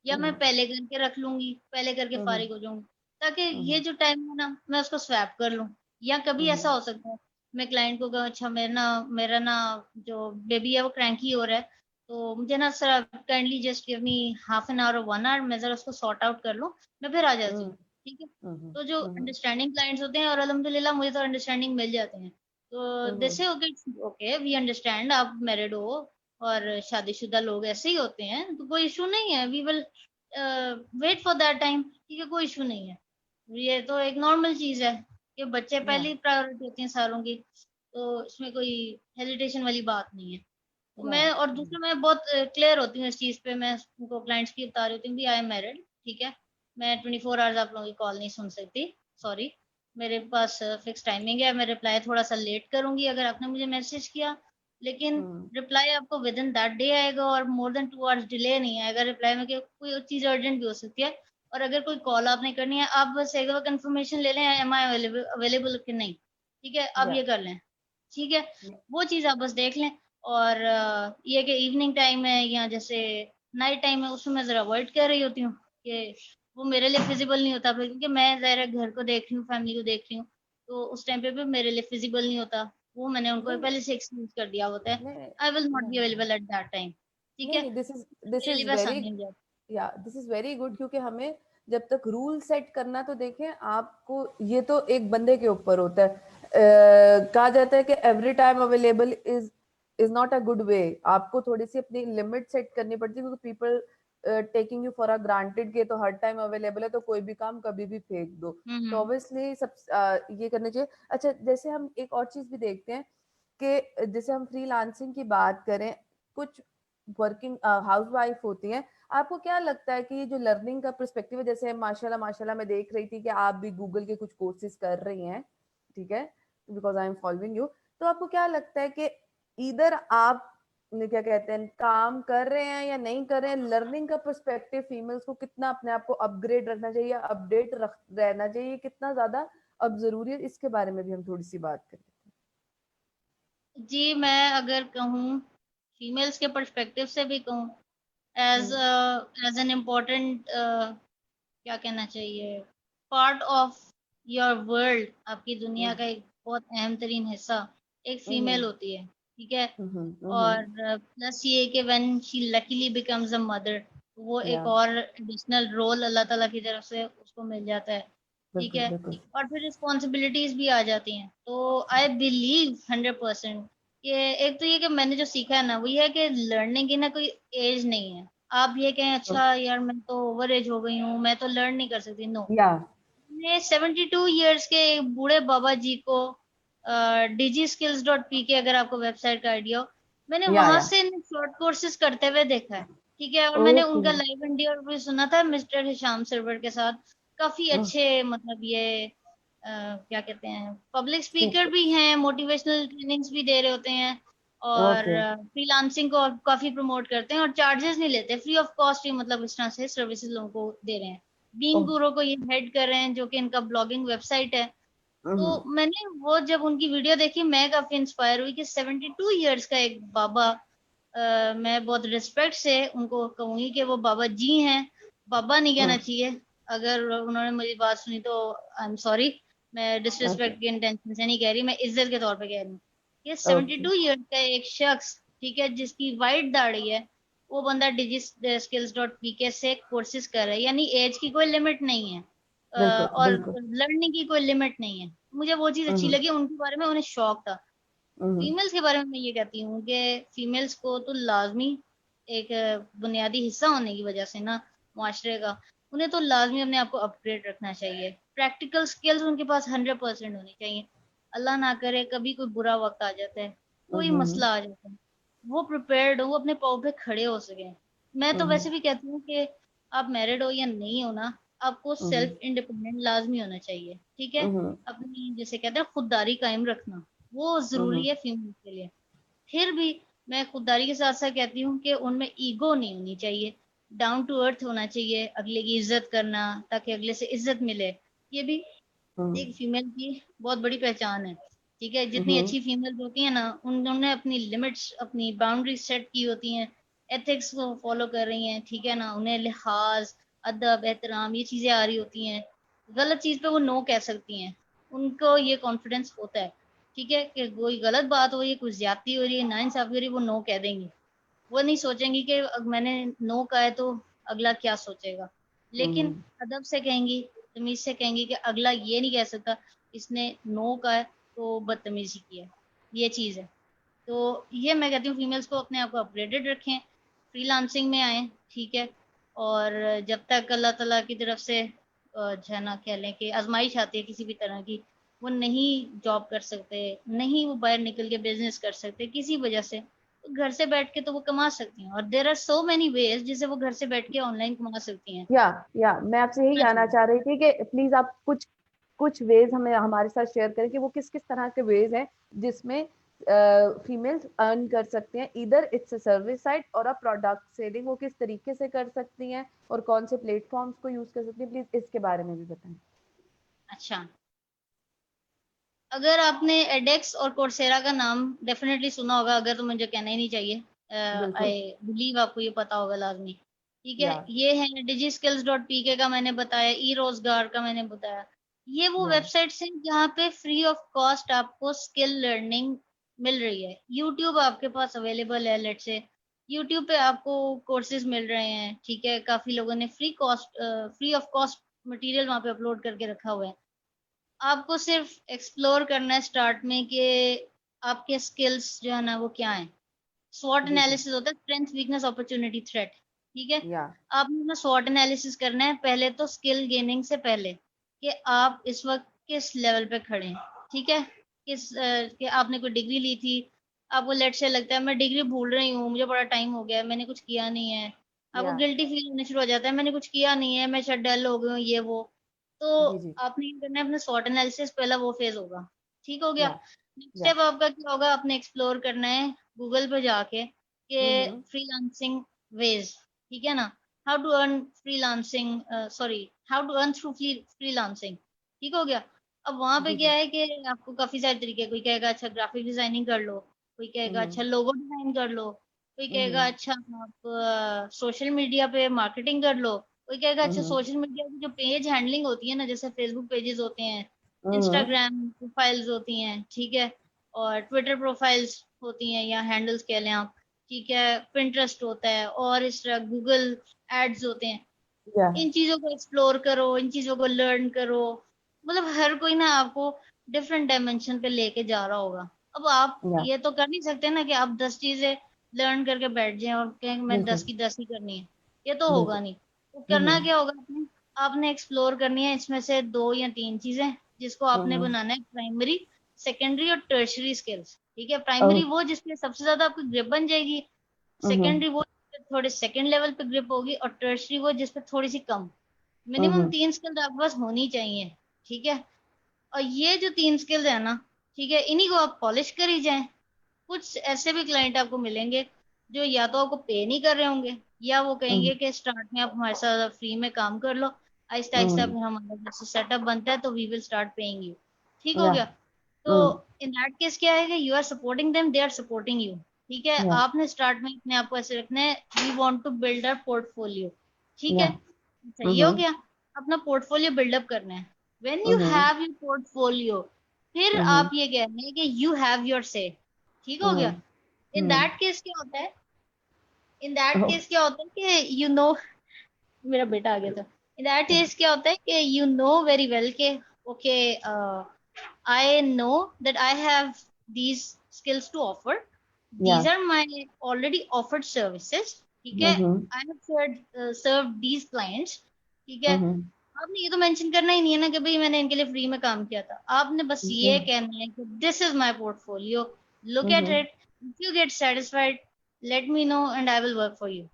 S2: या मैं
S1: हम्म
S2: पहले करके रख लूंगी, पहले करके
S1: हम्म
S2: फारिग हो जाऊंगी, ताकि ये
S1: हम्म
S2: जो टाइम है ना मैं उसको स्वैप कर लूँ। या कभी ऐसा
S1: हम्म
S2: हो सकता है मैं क्लाइंट को कहूँ अच्छा मेरा ना जो बेबी है वो क्रैंकी हो रहा है, तो मुझे ना sir kindly just give me ½ an hour और 1 आवर, मैं जरा उसको सॉर्ट आउट कर लूँ, मैं फिर आ जाती हूँ,
S1: हम्म
S2: ठीक है।
S1: हम्म
S2: तो जो
S1: हम्म
S2: अंडरस्टैंडिंग क्लाइंट्स होते हैं, और अल्हम्दुलिल्लाह मुझे तो अंडरस्टैंडिंग मिल जाते हैं, तो
S1: हम्म
S2: जैसे ओके ओके वी अंडरस्टैंड आप मैरिड हो और शादीशुदा लोग ऐसे ही होते हैं, तो कोई इशू नहीं है, we will wait for that time, ठीक है, कोई इशू नहीं है, ये तो एक नॉर्मल चीज है कि बच्चे
S1: या
S2: पहली प्रायोरिटी होती हैं सारों की, तो इसमें कोई हेजिटेशन वाली बात नहीं है। तो
S1: या
S2: मैं और दूसरा मैं बहुत क्लियर होती हूँ इस चीज पे, मैं उनको क्लाइंट्स की बता रही होती हूँ भी आई एम मैरिड, ठीक है, मैं 24 आवर्स आप लोगों की कॉल नहीं सुन सकती, सॉरी, मेरे पास फिक्स टाइमिंग है, मैं रिप्लाई थोड़ा सा लेट करूंगी अगर आपने मुझे मैसेज किया, लेकिन
S1: हम्म
S2: रिप्लाई आपको विद इन दैट डे आएगा और मोर देन 2 आवर्स डिले नहीं आएगा रिप्लाई में, कि कोई चीज अर्जेंट भी हो सकती है। और अगर कोई कॉल आपने करनी है, आप बस एक दफा कंफर्मेशन ले लें एम आई अवेलेबल कि नहीं, ठीक है, आप
S1: या
S2: ये कर लें, ठीक है, वो चीज आप बस देख लें। और ये कि इवनिंग टाइम है या जैसे नाइट टाइम है, उसमें मैं जरा अवॉइड कर रही होती हूँ कि वो मेरे लिए फिजिबल नहीं होता फिर, क्योंकि मैं ज़ाहिर घर को देख रही हूँ, फैमिली को देख रही हूँ, तो उस टाइम पे भी मेरे लिए फिजिबल नहीं होता, वो मैंने उनको
S1: नहीं
S2: पहले से एक्सक्यूज कर दिया होता है,
S1: नहीं
S2: आई विल नॉट बी
S1: नहीं
S2: अवेलेबल एट दैट टाइम, ठीक
S1: नहीं
S2: है,
S1: नहीं, दिस
S2: मेरे
S1: इज
S2: लिए भी
S1: वेरी,
S2: आसानी हो जाती
S1: या दिस इज वेरी गुड, क्योंकि हमें जब तक रूल सेट करना, तो देखें आपको, ये तो एक बंदे के ऊपर होता है। कहा जाता है कि every time available is not a good way, आपको थोड़ी सी अपनी लिमिट सेट करनी पड़ती है, क्योंकि people taking you for a granted के तो हर टाइम अवेलेबल है, तो कोई भी काम कभी भी फेंक दो। तो
S2: हम्म।
S1: ऑब्वियसली सब ये करना चाहिए। अच्छा, जैसे हम एक और चीज भी देखते हैं कि जैसे हम फ्रीलांसिंग की बात करें, कुछ वर्किंग हाउस वाइफ होती हैं, आपको क्या लगता है कि ये जो लर्निंग का पर्सपेक्टिव है, जैसे माशाल्लाह माशाल्लाह मैं देख रही थी कि आप भी गूगल के कुछ कोर्सेज कर रही हैं, ठीक है, because I am following you, तो आपको क्या लगता है कि इधर आप क्या कहते हैं, काम कर रहे हैं या नहीं कर रहे हैं, लर्निंग का पर्सपेक्टिव फीमेल्स को कितना अपने आप को अपग्रेड रखना चाहिए, अपडेट रख रहना चाहिए, कितना ज्यादा अब जरूरी है, इसके बारे में भी हम थोड़ी सी बात करें।
S2: जी, मैं अगर कहूँ फीमेल्स के पर्सपेक्टिव से भी कहूँ, as
S1: hmm
S2: as an important क्या कहना चाहिए, पार्ट ऑफ योर वर्ल्ड, आपकी दुनिया
S1: हम्म
S2: का एक बहुत अहम तरीन हिस्सा एक फीमेल
S1: हम्म
S2: होती है, ठीक है। और
S1: हम्म
S2: प्लस ये कि when she luckily becomes a mother, वो एक
S1: या
S2: और एडिशनल रोल अल्लाह ताला की तरफ से उसको मिल जाता है, ठीक
S1: बिल्कुल
S2: है।
S1: बिल्कुल।
S2: और फिर रिस्पॉन्सिबिलिटीज भी आ जाती हैं। तो आई बिलीव 100% कि एक तो ये कि मैंने जो सीखा है ना, वो ये है कि लर्निंग की ना कोई एज नहीं है। आप ये कहें अच्छा यार मैं तो ओवर एज हो गई हूँ, मैं तो लर्न नहीं कर सकती, नो।
S1: या
S2: मैं 72 ईयर्स के बूढ़े बाबा जी को डिजी स्किल्स डॉट पी के, अगर आपको वेबसाइट का आइडिया हो, मैंने वहां
S1: या
S2: से शॉर्ट कोर्सेज करते हुए देखा है, ठीक है। और मैंने
S1: ओके।
S2: उनका लाइव इंटरव्यू भी सुना था मिस्टर हिशाम सरवर के साथ। काफी अच्छे, मतलब ये क्या कहते हैं, पब्लिक स्पीकर भी हैं, मोटिवेशनल ट्रेनिंग्स भी दे रहे होते हैं, और
S1: ओके।
S2: फ्रीलांसिंग को काफी प्रमोट करते हैं, और चार्जेस नहीं लेते, फ्री ऑफ कॉस्ट ही, मतलब इस तरह से सर्विसेज लोगों को दे रहे हैं। बीइंग गुरु को ये हेड कर रहे हैं, जो कि इनका ब्लॉगिंग वेबसाइट है। तो मैंने वो जब उनकी वीडियो देखी, मैं काफी इंस्पायर हुई कि 72 ईयर्स का एक बाबा, मैं बहुत रिस्पेक्ट से उनको कहूंगी कि वो बाबा जी हैं। बाबा नहीं कहना चाहिए, अगर उन्होंने मेरी बात सुनी तो आई एम सॉरी, मैं
S1: ओके
S2: डिसरिस्पेक्ट के इंटेंशन से नहीं कह रही, मैं इज्जत के तौर पे कह रही हूँ। ये
S1: ओके
S2: 72 ईयर्स का एक शख्स, ठीक है, जिसकी वाइट दाढ़ी है, वो बंदा डिजी स्किल्स डॉट पीके से कोर्सेज कर रहा है, यानी एज की कोई लिमिट नहीं है,
S1: बिल्कुल
S2: और
S1: बिल्कुल।
S2: लर्निंग की कोई लिमिट नहीं है। मुझे वो चीज अच्छी लगी उनके बारे में, उन्हें शौक था।
S1: हम्म
S2: फीमेल्स के बारे में मैं ये कहती हूँ कि फीमेल्स को तो लाजमी एक बुनियादी हिस्सा होने की वजह से ना, मुआशरे का, उन्हें तो लाजमी अपने आप को अपग्रेड रखना चाहिए। प्रैक्टिकल स्किल्स उनके पास 100% होनी चाहिए। अल्लाह ना करे कभी कोई बुरा वक्त आ जाता है, कोई
S1: हम्म
S2: मसला आ जाता है, वो प्रिपेयर्ड हो, वो अपने पाँव पे खड़े हो सके। मैं तो
S1: हम्म
S2: वैसे भी कहती हूँ कि आप मैरिड हो या नहीं हो ना, आपको
S1: हम्म
S2: सेल्फ इंडिपेंडेंट लाजमी होना चाहिए, ठीक है।
S1: हम्म
S2: अपनी जैसे कहते हैं खुददारी कायम रखना, वो
S1: हम्म
S2: जरूरी है फीमेल के लिए। फिर भी मैं खुददारी के साथ साथ कहती हूँ कि उनमें ईगो नहीं होनी चाहिए, डाउन टू अर्थ होना चाहिए, अगले की इज्जत करना ताकि अगले से इज्जत मिले। ये भी एक फीमेल की बहुत बड़ी पहचान है, ठीक है। जितनी
S1: हम्म
S2: अच्छी फीमेल होती है ना, उन्होंने अपनी लिमिट्स, अपनी बाउंड्री सेट की होती हैं, एथिक्स को फॉलो कर रही हैं, ठीक है ना। उन्हें लिहाज, अदब, एहतराम, ये चीजें आ रही होती हैं। गलत चीज पे वो नो कह सकती हैं, उनको ये कॉन्फिडेंस होता है, ठीक है, कि कोई गलत बात हो रही है, कुछ ज्यादती हो रही है, नाइंसाफी हो रही है, वो नो कह देंगी। वो नहीं सोचेंगी कि अब मैंने नो कहा है तो अगला क्या सोचेगा, लेकिन
S1: हम्म
S2: अदब से कहेंगी, तमीज से कहेंगी कि अगला ये नहीं कह सकता इसने नो कहा है तो बदतमीजी की है, ये चीज है। तो ये मैं कहती हूँ फीमेल्स को अपने आप को अपग्रेडेड रखें, फ्रीलांसिंग में आए, ठीक है। और जब तक अल्लाह ताला की तरफ से जो है ना, कह लें कि आजमाइश आती है किसी भी तरह की, वो नहीं जॉब कर सकते, नहीं वो बाहर निकल के बिजनेस कर सकते किसी वजह से, तो घर से बैठ के तो वो कमा सकती हैं, और there are so many ways जिससे वो घर से बैठ के ऑनलाइन कमा सकती हैं।
S1: या या मैं आपसे यही
S2: हाँ जी।
S1: जानना चाह रही थी कि प्लीज आप कुछ कुछ वेज हमें हमारे साथ शेयर करें कि वो किस किस तरह के वेज हैं जिसमें फीमेल्स अर्न कर सकते हैं, इधर इट्स अ सर्विस साइड और अ प्रोडक्ट सेलिंग, वो किस तरीके से कर सकती हैं और कौन से प्लेटफॉर्म्स को यूज कर सकती हैं, प्लीज इसके बारे में भी बताएं।
S2: अच्छा, अगर आपने एडेक्स और कोर्सेरा का नाम डेफिनेटली सुना होगा, अगर तो मुझे कहना ही नहीं चाहिए,
S1: बिल्कुल।
S2: आई बिलीव आपको ये पता होगा लाजमी, ठीक है।
S1: या
S2: ये है डिजी स्किल्स डॉट पीके का मैंने बताया, ई रोजगार का मैंने बताया। ये वो
S1: या
S2: वेबसाइट्स हैं जहाँ पे फ्री ऑफ कॉस्ट आपको स्किल लर्निंग मिल रही है। यूट्यूब आपके पास अवेलेबल है, लेट से यूट्यूब पे आपको कोर्सेज मिल रहे हैं, ठीक है। काफी लोगों ने फ्री ऑफ कॉस्ट मटेरियल वहाँ पे अपलोड करके रखा हुआ है। आपको सिर्फ एक्सप्लोर करना है स्टार्ट में कि आपके स्किल्स जो है ना वो क्या है। स्वॉट
S1: जी जी।
S2: एनालिसिस होता है, स्ट्रेंथ वीकनेस अपॉर्चुनिटी थ्रेट, ठीक है।
S1: या
S2: आपने अपना स्वॉट एनालिसिस करना है पहले तो, स्किल गेनिंग से पहले, कि आप इस वक्त किस लेवल पे खड़े हैं, ठीक है। कि आपने कोई डिग्री ली थी, आपको लेट से लगता है मैं डिग्री भूल रही हूँ, मुझे बड़ा टाइम हो गया है, मैंने कुछ किया नहीं है। आपको
S1: या
S2: गिल्टी फील होने शुरू हो जाता है, मैंने कुछ किया नहीं है, मैं शायद डल हो गई हूँ, ये वो। तो
S1: जी जी।
S2: आपने ये करना है, अपना स्वॉट एनालिसिस पहला वो फेज होगा, ठीक हो गया।
S1: या
S2: नेक्स्ट
S1: या
S2: स्टेप आपका क्या होगा, आपने एक्सप्लोर करना है गूगल पे जाके कि
S1: हम्म
S2: फ्रीलांसिंग वेज, ठीक है ना, how to earn freelancing, sorry, how to earn through freelancing, ठीक हो गया। अब वहां पे
S1: जी
S2: क्या
S1: जी।
S2: है कि आपको काफी सारे तरीके, कोई कहेगा अच्छा ग्राफिक डिजाइनिंग कर लो, कोई कहेगा
S1: हम्म
S2: अच्छा लोगो डिजाइन कर लो, कोई कहेगा
S1: हम्म
S2: अच्छा आप सोशल मीडिया पे मार्केटिंग कर लो, कोई कहेगा अच्छा
S1: हम्म
S2: सोशल मीडिया की जो पेज हैंडलिंग होती है ना, जैसे फेसबुक पेजेस होते हैं,
S1: हम्म
S2: इंस्टाग्राम प्रोफाइल्स होती हैं, ठीक है, और ट्विटर प्रोफाइल्स होती हैं या हैंडल्स कह लें आप, ठीक है, पिंटरेस्ट होता है, और इस तरह गूगल एड्स होते हैं।
S1: या
S2: इन चीजों को एक्सप्लोर करो, इन चीजों को लर्न करो। मतलब हर कोई ना आपको डिफरेंट डायमेंशन पे लेके जा रहा होगा। अब आप
S1: या
S2: ये तो कर नहीं सकते ना कि आप 10 चीजें लर्न करके बैठ जाएं और कहें कि मैं दस
S1: बिल्कुल
S2: की 10 ही करनी है। ये तो होगा
S1: बिल्कुल।
S2: नहीं। तो करना
S1: हम्म
S2: क्या होगा, आपने आपने एक्सप्लोर करनी है इसमें से 2 या 3 चीजें, जिसको आपने
S1: हम्म
S2: बनाना है प्राइमरी, सेकेंडरी और टर्शरी स्किल्स। ठीक है,
S1: ओ
S2: प्राइमरी वो जिसमें सबसे ज्यादा आपकी ग्रिप बन जाएगी,
S1: हम्म
S2: सेकेंडरी वो जिस पे थोड़े सेकंड लेवल पे ग्रिप होगी, और टर्शरी वो जिस पे थोड़ी सी कम। मिनिमम
S1: हम्म
S2: 3 स्किल्स आपके पास होनी चाहिए। ठीक है, और ये जो 3 स्किल्स है ना, ठीक है, इन्हीं को आप पॉलिश करी जाएं। कुछ ऐसे भी क्लाइंट आपको मिलेंगे जो या तो आपको पे नहीं कर रहे होंगे, या वो
S1: हम्म
S2: कहेंगे कि स्टार्ट में आप हमारे साथ फ्री में काम कर लो, आहिस्ता आहिस्ता
S1: हम्म
S2: फिर हमारा जैसे सेटअप बनता है तो we will start paying you. ठीक हो
S1: या
S2: गया। तो इन दैट केस क्या है कि you are supporting them, they are supporting you. ठीक है,
S1: या
S2: आपने स्टार्ट में अपने आप को ऐसे रखना है, we want to build a portfolio. ठीक
S1: या
S2: है, अच्छा ये हो
S1: हम्म
S2: गया। अपना पोर्टफोलियो बिल्डअप करना है। When you
S1: hmm
S2: have your portfolio, फिर
S1: हम्म
S2: आप ये कह रहे हैं कि यू हैव योर से। ठीक हो गया। इन
S1: हम्म
S2: दैट केस क्या होता है, इन दैट
S1: ओ
S2: केस क्या होता है कि यू नो, मेरा बेटा आ गया था। इन दैट केस क्या होता है कि यू नो वेरी वेल के okay, I know that I have these skills to offer.
S1: या
S2: These are my already offered services. ठीक है, I have served these clients. ठीक है,
S1: हम्म
S2: आपने ये तो मेंशन करना ही नहीं है ना कि भाई मैंने इनके लिए फ्री में काम किया था। आपने बस
S1: जी
S2: ये कहना है कि this is my portfolio, look at
S1: hmm
S2: it, if you get satisfied let me know and I will work for you.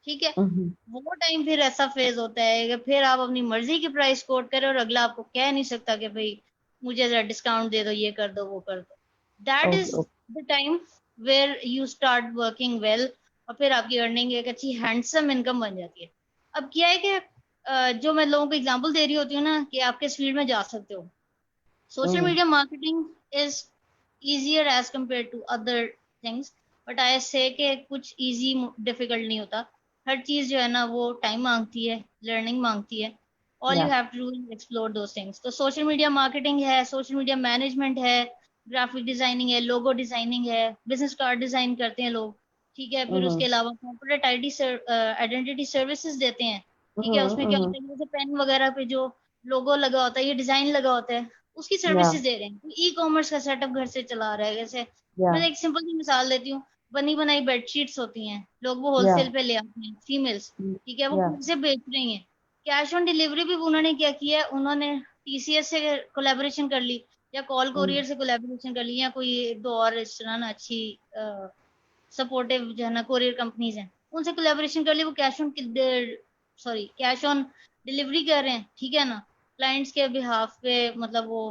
S2: ठीक है,
S1: हम्म
S2: वो टाइम फिर ऐसा फेज होता है कि फिर आप अपनी मर्जी की प्राइस कोट करें और अगला आपको कह नहीं सकता कि भाई मुझे जरा डिस्काउंट दे दो, ये कर दो, वो कर दो। That
S1: okay
S2: is
S1: okay
S2: the time where you start working well, और फिर आपकी अर्निंग एक अच्छी हैंडसम इनकम बन जाती है। अब क्या है कि जो मैं लोगों को एग्जांपल दे रही होती हूँ ना कि आप किस फील्ड में जा सकते हो, social
S1: hmm
S2: media marketing is easier as compared to other things, but I say कि कुछ easy difficult नहीं होता। हर चीज जो है ना वो टाइम मांगती है, लर्निंग मांगती है। ऑल
S1: या
S2: you have to do is explore those things. तो सोशल मीडिया मार्केटिंग है, सोशल मीडिया मैनेजमेंट है, ग्राफिक डिजाइनिंग है, लोगो डिजाइनिंग है, बिजनेस कार्ड डिजाइन करते हैं लोग। ठीक है, फिर उसके
S1: हम्म
S2: अलावा कॉर्पोरेट आइडेंटिटी सर्विसेज देते हैं। ठीक है, उसमें क्या
S1: हम्म
S2: होता है कि जैसे पेन वगैरह पे जो लोगो लगा होता है, ये डिजाइन लगा होता है, उसकी
S1: या
S2: सर्विसेज दे रहे हैं। ई कॉमर्स का सेटअप घर से चला रहा है। जैसे
S1: या
S2: मैं एक सिंपल सी मिसाल देती हूँ, बनी बनाई बेडशीट्स होती हैं, लोग वो
S1: या
S2: होलसेल पे ले आते हैं, फीमेल्स। ठीक है, वो
S1: या
S2: घर से बेच रही हैं। कैश ऑन डिलीवरी भी उन्होंने क्या किया है, उन्होंने टीसीएस से कोलेबोरेशन कर ली, या कॉल कोरियर से कोलेबोरेशन कर ली, या कोई एक दो और इस तरह ना अच्छी सपोर्टिव जो है ना कोरियर कंपनीज हैं, उनसे कोलेबोरेशन कर ली। वो कैश ऑन डिलीवरी कर रहे हैं। ठीक है ना, क्लाइंट्स के बिहाफ पे मतलब वो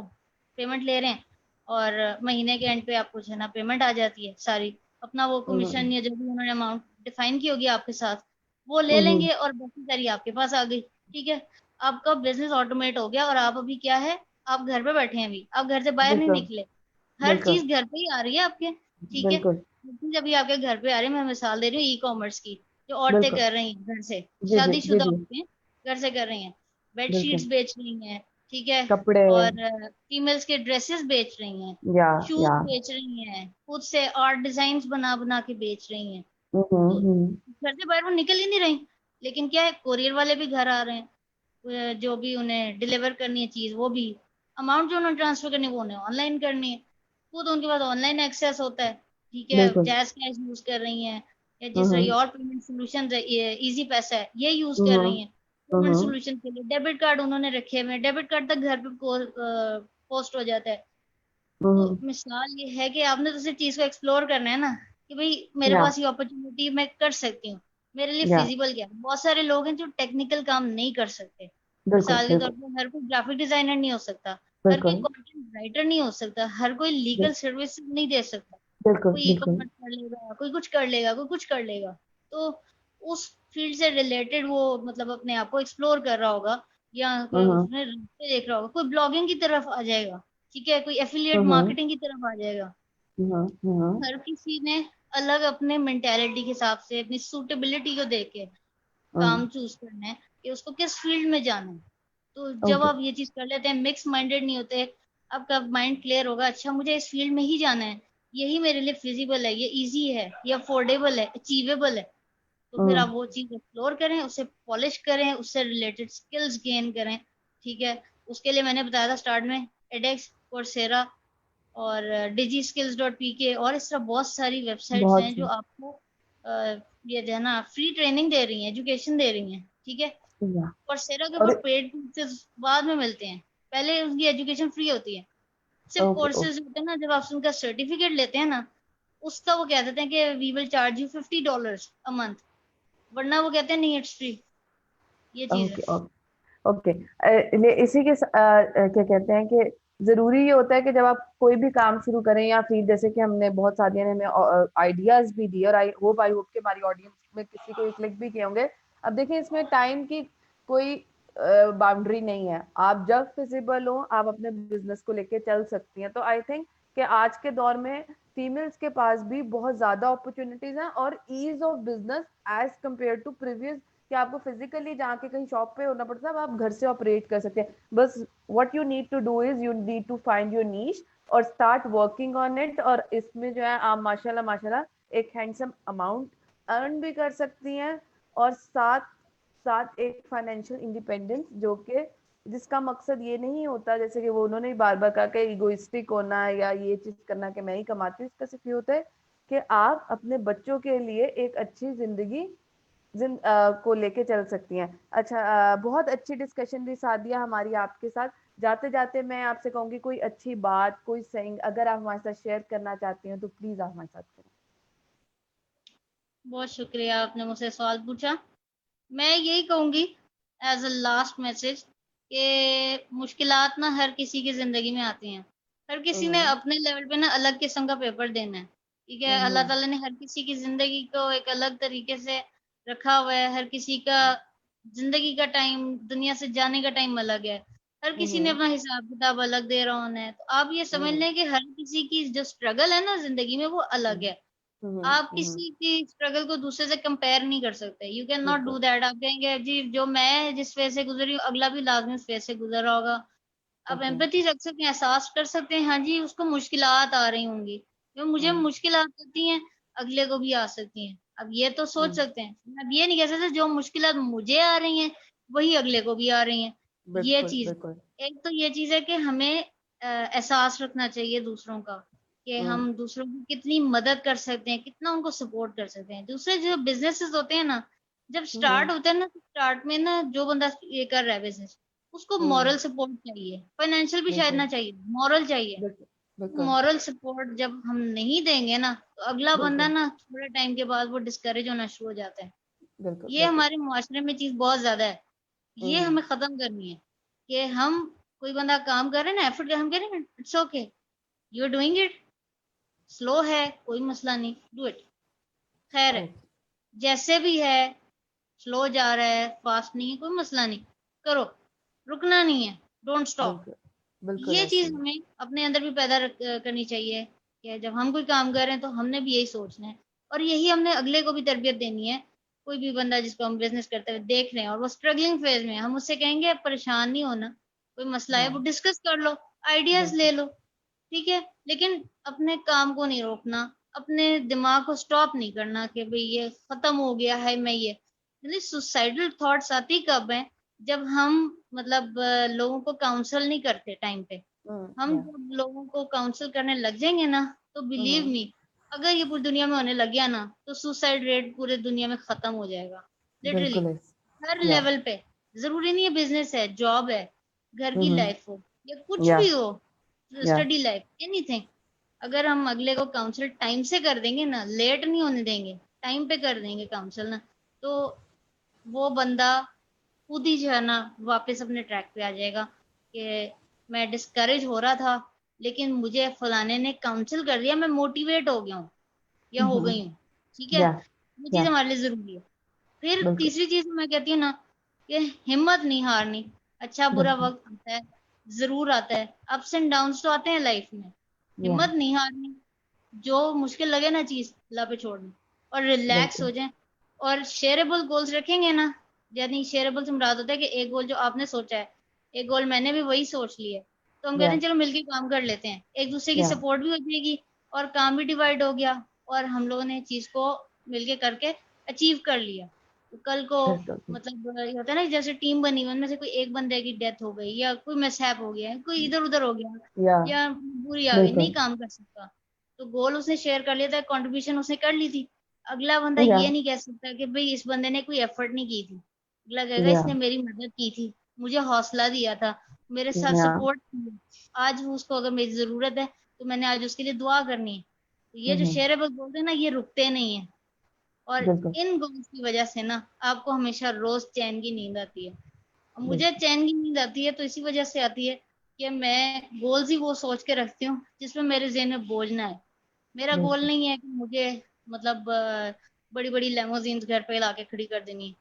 S2: पेमेंट ले रहे हैं, और महीने के एंड पे आपको जो है ना पेमेंट आ जाती है सारी। अपना वो
S1: हम्म
S2: कमीशन या जो भी उन्होंने अमाउंट डिफाइन की होगी आपके साथ, वो ले
S1: हम्म
S2: लेंगे, और बाकी सारी आपके पास आ गई। ठीक है, आपका बिजनेस ऑटोमेट हो गया, और आप अभी क्या है, आप घर पे बैठे हैं, अभी आप घर से बाहर नहीं
S1: बिल्कुल
S2: निकले, हर
S1: बिल्कुल
S2: चीज घर पे ही आ रही है आपके। ठीक है,
S1: बिल्कुल
S2: चीज अभी आपके घर पे आ रही है। मैं मिसाल दे रही हूँ ई कॉमर्स की, जो औरतें
S1: बिल्कुल
S2: कर रही हैं घर से,
S1: जी जी जी
S2: शादीशुदा
S1: जी
S2: औरतें घर से कर रही हैं, बेडशीट्स
S1: बिल्कुल
S2: बेच रही हैं। ठीक है,
S1: कपड़े
S2: और फीमेल्स के ड्रेसेस बेच रही हैं,
S1: या
S2: शूज
S1: या
S2: बेच रही हैं, खुद से आर्ट डिजाइन बना बना के बेच रही हैं। तो
S1: हम्म
S2: घर से बाहर वो निकल ही नहीं रही। लेकिन क्या है, कोरियर वाले भी घर आ रहे हैं, जो भी उन्हें डिलीवर करनी है चीज, वो भी अमाउंट जो उन्हें ट्रांसफर करनी है वो उन्हें ऑनलाइन करनी है। वो तो उनके पास ऑनलाइन एक्सेस होता है। ठीक है,
S1: बिल्कुल
S2: जैस कैश यूज कर रही हैं, या जिस रही
S1: हम्म
S2: और पेमेंट सोल्यूशन है, इजी पैसा है, ये यूज कर
S1: हम्म
S2: रही हैं पेमेंट सोल्यूशन के लिए। डेबिट कार्ड उन्होंने रखे हुए हैं, डेबिट कार्ड तक घर पे पोस्ट हो जाता है। तो
S1: हम्म
S2: मिसाल ये है कि आपने तो सिर्फ चीज को एक्सप्लोर करना है ना, कि भाई मेरे
S1: या
S2: पास ये अपॉर्चुनिटी मैं कर सकती हूँ, मेरे लिए
S1: या
S2: फिजिबल क्या है। बहुत सारे लोग हैं जो टेक्निकल काम नहीं कर सकते।
S1: बिल्कुल
S2: मिसाल के तौर
S1: बिल्कुल
S2: पर हर कोई ग्राफिक डिजाइनर नहीं हो सकता, हर कोई
S1: बिल्कुल
S2: कंटेंट राइटर नहीं हो सकता, हर कोई लीगल सर्विस नहीं दे सकता।
S1: बिल्कुल
S2: कोई ई
S1: बिल्कुल
S2: कॉमर्स कर लेगा, कोई कुछ कर लेगा, कोई कुछ कर लेगा। तो उस फील्ड से रिलेटेड वो मतलब अपने आप को एक्सप्लोर कर रहा होगा, या कोई उसने रास्ते देख रहा होगा, कोई ब्लॉगिंग की तरफ आ जाएगा, ठीक है, कोई एफिलिएट
S1: हम्म
S2: मार्केटिंग की तरफ आ जाएगा।
S1: हम्म
S2: हर किसी ने अलग अपने मेंटेलिटी के हिसाब से अपनी सूटेबिलिटी को देख के काम चूज करना है कि उसको किस फील्ड में जाना है। तो जब
S1: ओके
S2: आप ये चीज कर लेते हैं, मिक्स माइंडेड नहीं होते, आपका माइंड क्लियर होगा, अच्छा मुझे इस फील्ड में ही जाना है, यही मेरे लिए फिजिबल है, ये इजी है, ये अफोर्डेबल है, अचीवेबल है, तो फिर आप वो चीज एक्सप्लोर करें, उसे पॉलिश करें, उससे रिलेटेड स्किल्स गेन करें। ठीक है, उसके लिए मैंने बताया था स्टार्ट में एडेक्स, कोर्सेरा और digiskills.pk और इस तरह बहुत सारी वेबसाइट्स
S1: बहुत
S2: हैं जो
S1: सही।
S2: आपको ये जो है ना फ्री ट्रेनिंग दे रही हैं, एजुकेशन दे रही हैं। ठीक है,
S1: या
S2: कोर्सेरा के
S1: और
S2: ऊपर पेड कोर्सेज बाद में मिलते हैं, पहले उनकी एजुकेशन फ्री होती है। सिर्फ
S1: ओके
S2: कोर्सेज होते हैं ना, जब आप उनका सर्टिफिकेट लेते हैं ना, उसका वो कह देते हैं कि we will charge you $50 a month, वरना वो कहते हैं नहीं इट्स फ्री। ये चीज है।
S1: Okay okay. इसी के क्या कहते हैं कि जरूरी ये होता है कि जब आप कोई भी काम शुरू करें या फिर जैसे कि हमने बहुत साथियों ने हमें आइडियाज भी दिए और आई होप कि हमारी ऑडियंस में किसी को क्लिक भी किए होंगे। अब देखिए इसमें टाइम की कोई बाउंड्री नहीं है, आप जब फिजिबल हो आप अपने बिजनेस को लेके चल सकती हैं। तो आई थिंक कि आज के दौर में फीमेल्स के पास भी बहुत ज्यादा अपॉर्चुनिटीज हैं और ease of business as compare to previous, कि आपको फिजिकली जाके कहीं शॉप पे होना पड़ता है, अब आप घर से ऑपरेट कर सकते हैं। बस what you need to do is you need to find your niche और स्टार्ट वर्किंग ऑन इट, और इसमें जो है आप माशाल्लाह माशाल्लाह एक हैंडसम अमाउंट अर्न भी कर सकती हैं, और साथ साथ एक फाइनेंशियल इंडिपेंडेंस जो कि जिसका मकसद ये नहीं होता जैसे कि वो उन्होंने बार बार कहा कि इगोइस्टिक होना है या ये चीज करना कि मैं ही कमाती हूँ। इसका सिर्फ ये होता है कि आप अपने बच्चों के लिए एक अच्छी जिंदगी को लेके चल सकती हैं। अच्छा, बहुत अच्छी डिस्कशन रही सादिया हमारी आपके साथ। जाते जाते मैं आपसे कहूंगी कोई अच्छी बात, कोई सेइंग अगर आप हमारे साथ शेयर करना चाहती हैं तो प्लीज आप हमारे साथ करें।
S2: बहुत शुक्रिया, आपने मुझसे सवाल पूछा। मैं यही कहूंगी एज अ लास्ट मैसेज कि मुश्किलात ना हर किसी की जिंदगी में आती हैं। हर किसी ने
S1: हम्म
S2: अपने लेवल पे ना अलग किस्म का पेपर देना है। ठीक है, अल्लाह
S1: हम्म
S2: ताला ने हर किसी की जिंदगी को एक अलग तरीके से रखा हुआ है। हर किसी का जिंदगी का टाइम, दुनिया से जाने का टाइम अलग है। हर किसी ने
S1: हम्म
S2: अपना हिसाब किताब अलग दे रहा होना है। तो आप ये समझ
S1: हम्म
S2: लें कि हर किसी की जो स्ट्रगल है ना जिंदगी में वो अलग
S1: हम्म
S2: है। आप किसी की स्ट्रगल को दूसरे से कंपेयर नहीं कर सकते, यू कैन नॉट डू
S1: बिल्कुल।
S2: दैट। आप कहेंगे जी जो मैं जिस फेज से गुजरी हूँ अगला भी लाजमी उस फेज से गुजर रहा होगा। आप
S1: ओके।
S2: एम्पैथी रख सकते हैं, एहसास कर सकते हैं, हाँ जी उसको मुश्किलात आ रही होंगी, जो मुझे
S1: हम्म
S2: मुश्किलात आती हैं अगले को भी आ सकती हैं। अब ये तो सोच
S1: हम्म
S2: सकते हैं, अब ये नहीं कह सकते जो मुश्किलात मुझे आ रही हैं वही अगले को भी आ रही हैं। ये
S1: बिल्कुल
S2: चीज,
S1: बिल्कुल।
S2: एक तो ये चीज है कि हमें एहसास रखना चाहिए दूसरों का, कि
S1: हम्म
S2: हम दूसरों की कितनी मदद कर सकते हैं, कितना उनको सपोर्ट कर सकते हैं। दूसरे जो बिजनेसेस होते हैं ना, जब स्टार्ट
S1: हम्म
S2: होते हैं ना, स्टार्ट में ना जो बंदा ये कर रहा है बिजनेस, उसको
S1: हम्म
S2: मॉरल सपोर्ट चाहिए, फाइनेंशियल भी शायद
S1: बिल्कुल
S2: ना चाहिए, मॉरल चाहिए।
S1: बिल्कुल
S2: तो
S1: बिल्कुल
S2: मॉरल सपोर्ट जब हम नहीं देंगे ना, तो अगला बंदा
S1: बिल्कुल
S2: ना थोड़े टाइम के बाद वो डिस्करेज होना शुरू हो जाता है।
S1: बिल्कुल
S2: ये
S1: बिल्कुल।
S2: हमारे मुआशरे में चीज बहुत ज्यादा है, ये
S1: हम्म
S2: हमें खत्म करनी है। कि हम कोई बंदा काम कर रहे हैं ना, एफर्ट हम कह रहे हैं, it's okay, you are doing it, slow है कोई मसला नहीं, डू इट, खैर है,
S1: ओके
S2: जैसे भी है, स्लो जा रहा है फास्ट नहीं है कोई मसला नहीं, करो, रुकना नहीं है, डोंट स्टॉप।
S1: बिल्कुल बिल्कुल
S2: ये
S1: ऐसे
S2: चीज
S1: ही।
S2: हमें अपने अंदर भी पैदा करनी चाहिए कि जब हम कोई काम कर रहे हैं तो हमने भी यही सोचना है, और यही हमने अगले को भी तरबियत देनी है। कोई भी बंदा जिसको हम बिजनेस करते हुए देख रहे हैं और वो स्ट्रगलिंग फेज में है, हम उससे कहेंगे परेशान नहीं होना, कोई मसला है वो
S1: हाँ
S2: डिस्कस कर लो, आइडियाज ले
S1: बिल्कुल।
S2: लो। ठीक है, लेकिन अपने काम को नहीं रोकना, अपने दिमाग को स्टॉप नहीं करना कि भाई ये खत्म हो गया है, मैं ये मतलब सुसाइडल थॉट्स आती कब है, जब हम मतलब लोगों को काउंसल नहीं करते टाइम पे। हम
S1: या
S2: जब लोगों को काउंसल करने लग जाएंगे ना, तो बिलीव
S1: हम्म
S2: मी, अगर ये पूरी दुनिया में होने लग गया ना, तो सुसाइड रेट पूरे दुनिया में खत्म हो जाएगा, लिटरली,
S1: बिल्कुल है।
S2: हर
S1: या
S2: लेवल पे। जरूरी नहीं है बिजनेस है, जॉब है, घर की
S1: हम्म
S2: लाइफ हो, या कुछ
S1: या
S2: भी हो,
S1: या
S2: स्टडी लाइफ, एनीथिंग। अगर हम अगले को काउंसिल टाइम से कर देंगे ना, लेट नहीं होने देंगे, टाइम पे कर देंगे काउंसिल ना, तो वो बंदा खुद ही जो है ना वापस अपने ट्रैक पे आ जाएगा कि मैं डिस्करेज हो रहा था, लेकिन मुझे फलाने ने काउंसिल कर दिया, मैं मोटिवेट हो गया हूँ या हो
S1: हम्म
S2: गई हूँ। ठीक है,
S1: या
S2: ये चीज
S1: या
S2: हमारे लिए जरूरी है। फिर
S1: बिल्कुल।
S2: तीसरी चीज मैं कहती हूँ ना कि हिम्मत नहीं हारनी। अच्छा बुरा वक्त आता है, जरूर आता है, अप्स एंड डाउन्स तो आते हैं लाइफ में,
S1: या
S2: हिम्मत नहीं हारनी, जो मुश्किल लगे ना चीज अल्लाह पे छोड़नी, और रिलैक्स
S1: बिल्कुल
S2: हो जाए, और शेयरेबल गोल्स रखेंगे ना, यानी शेयरेबल से मुराद होता है कि एक गोल जो आपने सोचा है, एक गोल मैंने भी वही सोच लिया है, तो हम कहते
S1: या
S2: हैं चलो मिलके काम कर लेते हैं, एक दूसरे की
S1: या
S2: सपोर्ट भी हो जाएगी, और काम भी डिवाइड हो गया, और हम लोगों ने चीज को मिलके करके अचीव कर लिया। तो कल को
S1: बिल्कुल
S2: मतलब ये होता है ना, जैसे टीम बनी हुई, उनमें से कोई एक बंदे की डेथ हो गई, या कोई मिसहैप हो गया, कोई इधर उधर हो गया,
S1: या
S2: या बुरी आ गई, नहीं
S1: बिल्कुल
S2: काम कर सकता, तो गोल उसने शेयर कर लिया था, कंट्रीब्यूशन उसने कर ली थी, अगला बंदा
S1: या
S2: ये नहीं कह सकता कि भाई इस बंदे ने कोई एफर्ट नहीं की थी, अगला कहेगा
S1: या
S2: इसने मेरी मदद की थी, मुझे हौसला दिया था, मेरे साथ
S1: या
S2: सपोर्ट किया, आज उसको अगर मेरी जरूरत है तो मैंने आज उसके लिए दुआ करनी है। तो ये जो
S1: हम्म,
S2: शेयरेबल बोलते हैं ना, ये रुकते नहीं है, और
S1: बिल्कुल
S2: इन गोल्स की वजह से ना आपको हमेशा रोज चैन की नींद आती है, और मुझे
S1: बिल्कुल
S2: चैन की नींद आती है तो इसी वजह से आती है कि मैं गोल्स ही वो सोच के रखती हूँ जिसमें मेरे ज़हन में बोझ ना है। मेरा गोल
S1: बिल्कुल
S2: नहीं है कि मुझे मतलब बड़ी बड़ी लेमोजीन्स घर पे लाके खड़ी कर देनी है।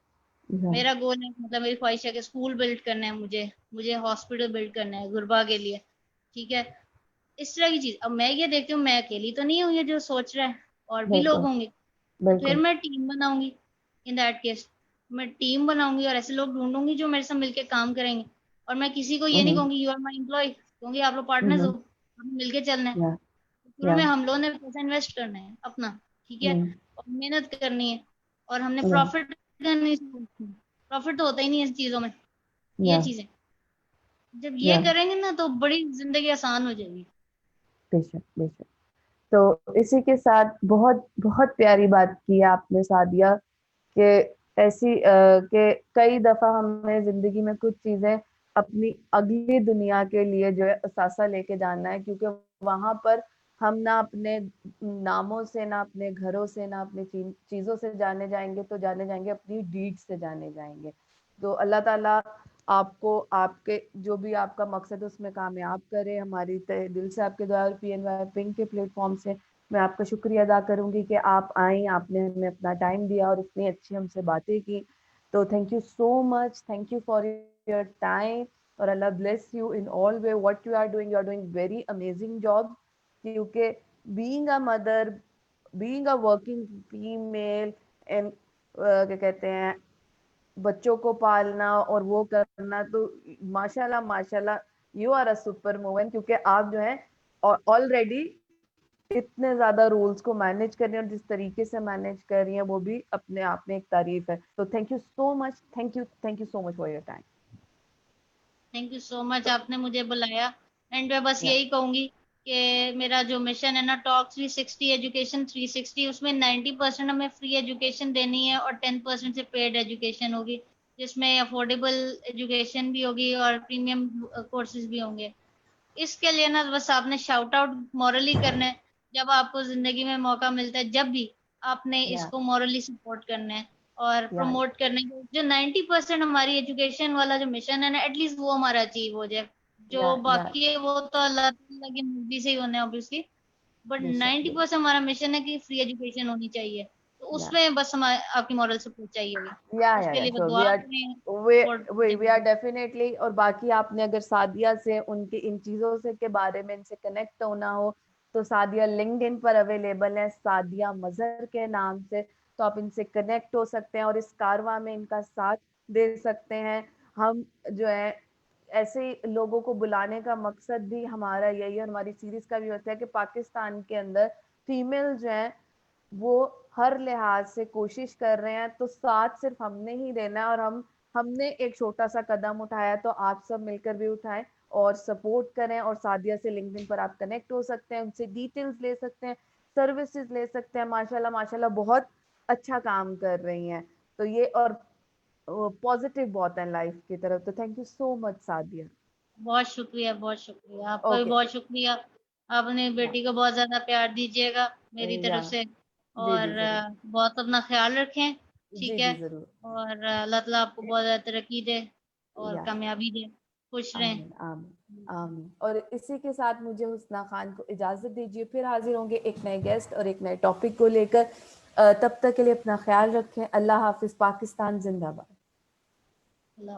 S1: या
S2: मेरा गोल है, मतलब मेरी ख्वाहिश है कि स्कूल बिल्ड करना है, मुझे मुझे हॉस्पिटल बिल्ड करना है गुरबा के लिए, ठीक है, इस तरह की चीज। अब मैं ये देखती हूँ मैं अकेली तो नहीं हूँ ये जो सोच रहा है, और भी लोग
S1: बिल्कुल
S2: होंगे, तो फिर
S1: बिल्कुल
S2: मैं टीम बनाऊंगी, इन दैट केस मैं टीम बनाऊंगी और ऐसे लोग ढूंढूंगी जो मेरे साथ मिलके काम करेंगे, और मैं किसी को ये नहीं
S1: हम्म
S2: कहूंगी यू आर माई एम्प्लॉय, कहूंगी आप लोग पार्टनर्स हो,
S1: हम्म
S2: हमें मिलके चलना है।
S1: या
S2: शुरू
S1: या
S2: में हम लोगों ने पैसा इन्वेस्ट करना है अपना, ठीक है,
S1: हम्म
S2: और मेहनत करनी है, और हमने
S1: या
S2: प्रॉफिट करनी, प्रॉफिट तो होता ही नहीं है इस चीजों में, ये
S1: या
S2: चीजें जब ये
S1: या
S2: करेंगे ना तो बड़ी जिंदगी आसान हो जाएगी।
S1: बेशक बेशक। तो इसी के साथ बहुत बहुत प्यारी बात की है आपने सादिया, कि ऐसी कि कई दफा हमें जिंदगी में कुछ चीजें अपनी अगली दुनिया के लिए जो है असासा लेके जाना है, क्योंकि वहां पर हम ना अपने नामों से, ना अपने घरों से, ना अपनी चीजों से जाने जाएंगे, तो जाने जाएंगे अपनी डीड से जाने जाएंगे। तो अल्लाह ताला आपको आपके जो भी आपका मकसद है उसमें कामयाब करे। हमारी तहे दिल से आपके द्वारा PNY पिंक के प्लेटफॉर्म से मैं आपका शुक्रिया अदा करूंगी कि आप आई, आपने हमें अपना टाइम दिया और इतनी अच्छी हमसे बातें की। तो thank you so much, thank you for your time, और Allah bless you in all way what you are doing very amazing job. क्योंकि being a mother, being a working female and क्या कहते हैं, बच्चों को पालना और वो करना, तो माशाल्लाह माशाल्लाह, you are a super woman, क्योंकि आप जो है ऑलरेडी इतने ज्यादा रूल्स को मैनेज कर रही हैं, और जिस तरीके से मैनेज कर रही हैं वो भी अपने आप में एक तारीफ है। तो thank you so much, thank you so much for your time.
S2: Thank you so much, आपने मुझे बुलाया, एंड मैं बस
S1: या
S2: यही कहूंगी कि मेरा जो मिशन है ना, टॉक 360 एजुकेशन 360, उसमें 90% हमें फ्री एजुकेशन देनी है, और 10% से पेड एजुकेशन होगी, जिसमें अफोर्डेबल एजुकेशन भी होगी और प्रीमियम कोर्सेज भी होंगे। इसके लिए ना बस आपने शाउट आउट मॉरली करना है, जब आपको जिंदगी में मौका मिलता है जब भी, आपने
S1: या
S2: इसको मॉरली सपोर्ट करना है, और
S1: या
S2: प्रमोट करने के जो 90% हमारी एजुकेशन वाला जो मिशन है ना, एटलीस्ट वो हमारा अचीव हो जाए,
S1: या
S2: जो
S1: या
S2: बाकी है वो तो अल्लाह ताला की मर्जी से ही होना है ऑब्वियसली, बट
S1: बेशक
S2: 90% हमारा मिशन है कि फ्री एजुकेशन होनी चाहिए, तो
S1: या
S2: उसमें बस हम आपकी मॉरल सपोर्ट चाहिए होगी, उसके
S1: या
S2: लिए बस
S1: श्योर,
S2: दुआ करें, सपोर्ट
S1: वी आर
S2: दें।
S1: डेफिनेटली। और बाकी आपने अगर सादिया से उनकी इन चीजों से के बारे में इनसे कनेक्ट होना हो, तो सादिया लिंक्डइन पर अवेलेबल है सादिया मजहर के नाम से, तो आप इनसे कनेक्ट हो सकते हैं और इस कारवां में इनका साथ दे सकते हैं। हम जो है ऐसे लोगों को बुलाने का मकसद भी हमारा यही है, हमारी सीरीज का भी होता है कि पाकिस्तान के अंदर फीमेल जो है वो हर लिहाज से कोशिश कर रहे हैं, तो साथ सिर्फ हमने ही देना है। और हमने एक छोटा सा कदम उठाया, तो आप सब मिलकर भी उठाएं और सपोर्ट करें। और सादिया से लिंक्डइन पर आप कनेक्ट हो सकते हैं, उनसे डिटेल्स ले सकते हैं, सर्विसेज ले सकते हैं। माशाल्लाह माशाल्लाह बहुत अच्छा काम कर रही हैं। तो ये और पॉजिटिव बहुत है लाइफ की तरफ। तो thank you so much Sadia.
S2: बहुत शुक्रिया, बहुत शुक्रिया आपका भी,
S1: ओके।
S2: बहुत शुक्रिया। अपने बेटी को बहुत ज्यादा प्यार दीजिएगा मेरी
S1: या
S2: तरफ से,
S1: जी जी
S2: और
S1: जरूर।
S2: बहुत अपना ख्याल रखें,
S1: जी
S2: ठीक है,
S1: जी जरूर।
S2: और अल्लाह ताला आपको बहुत ज्यादा तरक्की दे और
S1: या
S2: कामयाबी दे, खुश रहें।
S1: आमीन आमीन आमीन। और इसी के साथ मुझे हुस्ना खान को इजाजत दीजिए, फिर हाजिर होंगे एक नए गेस्ट और एक नए टॉपिक को लेकर। तब तक के लिए अपना ख्याल रखें। अल्लाह हाफिज। पाकिस्तान जिंदाबाद।
S2: अल्लाह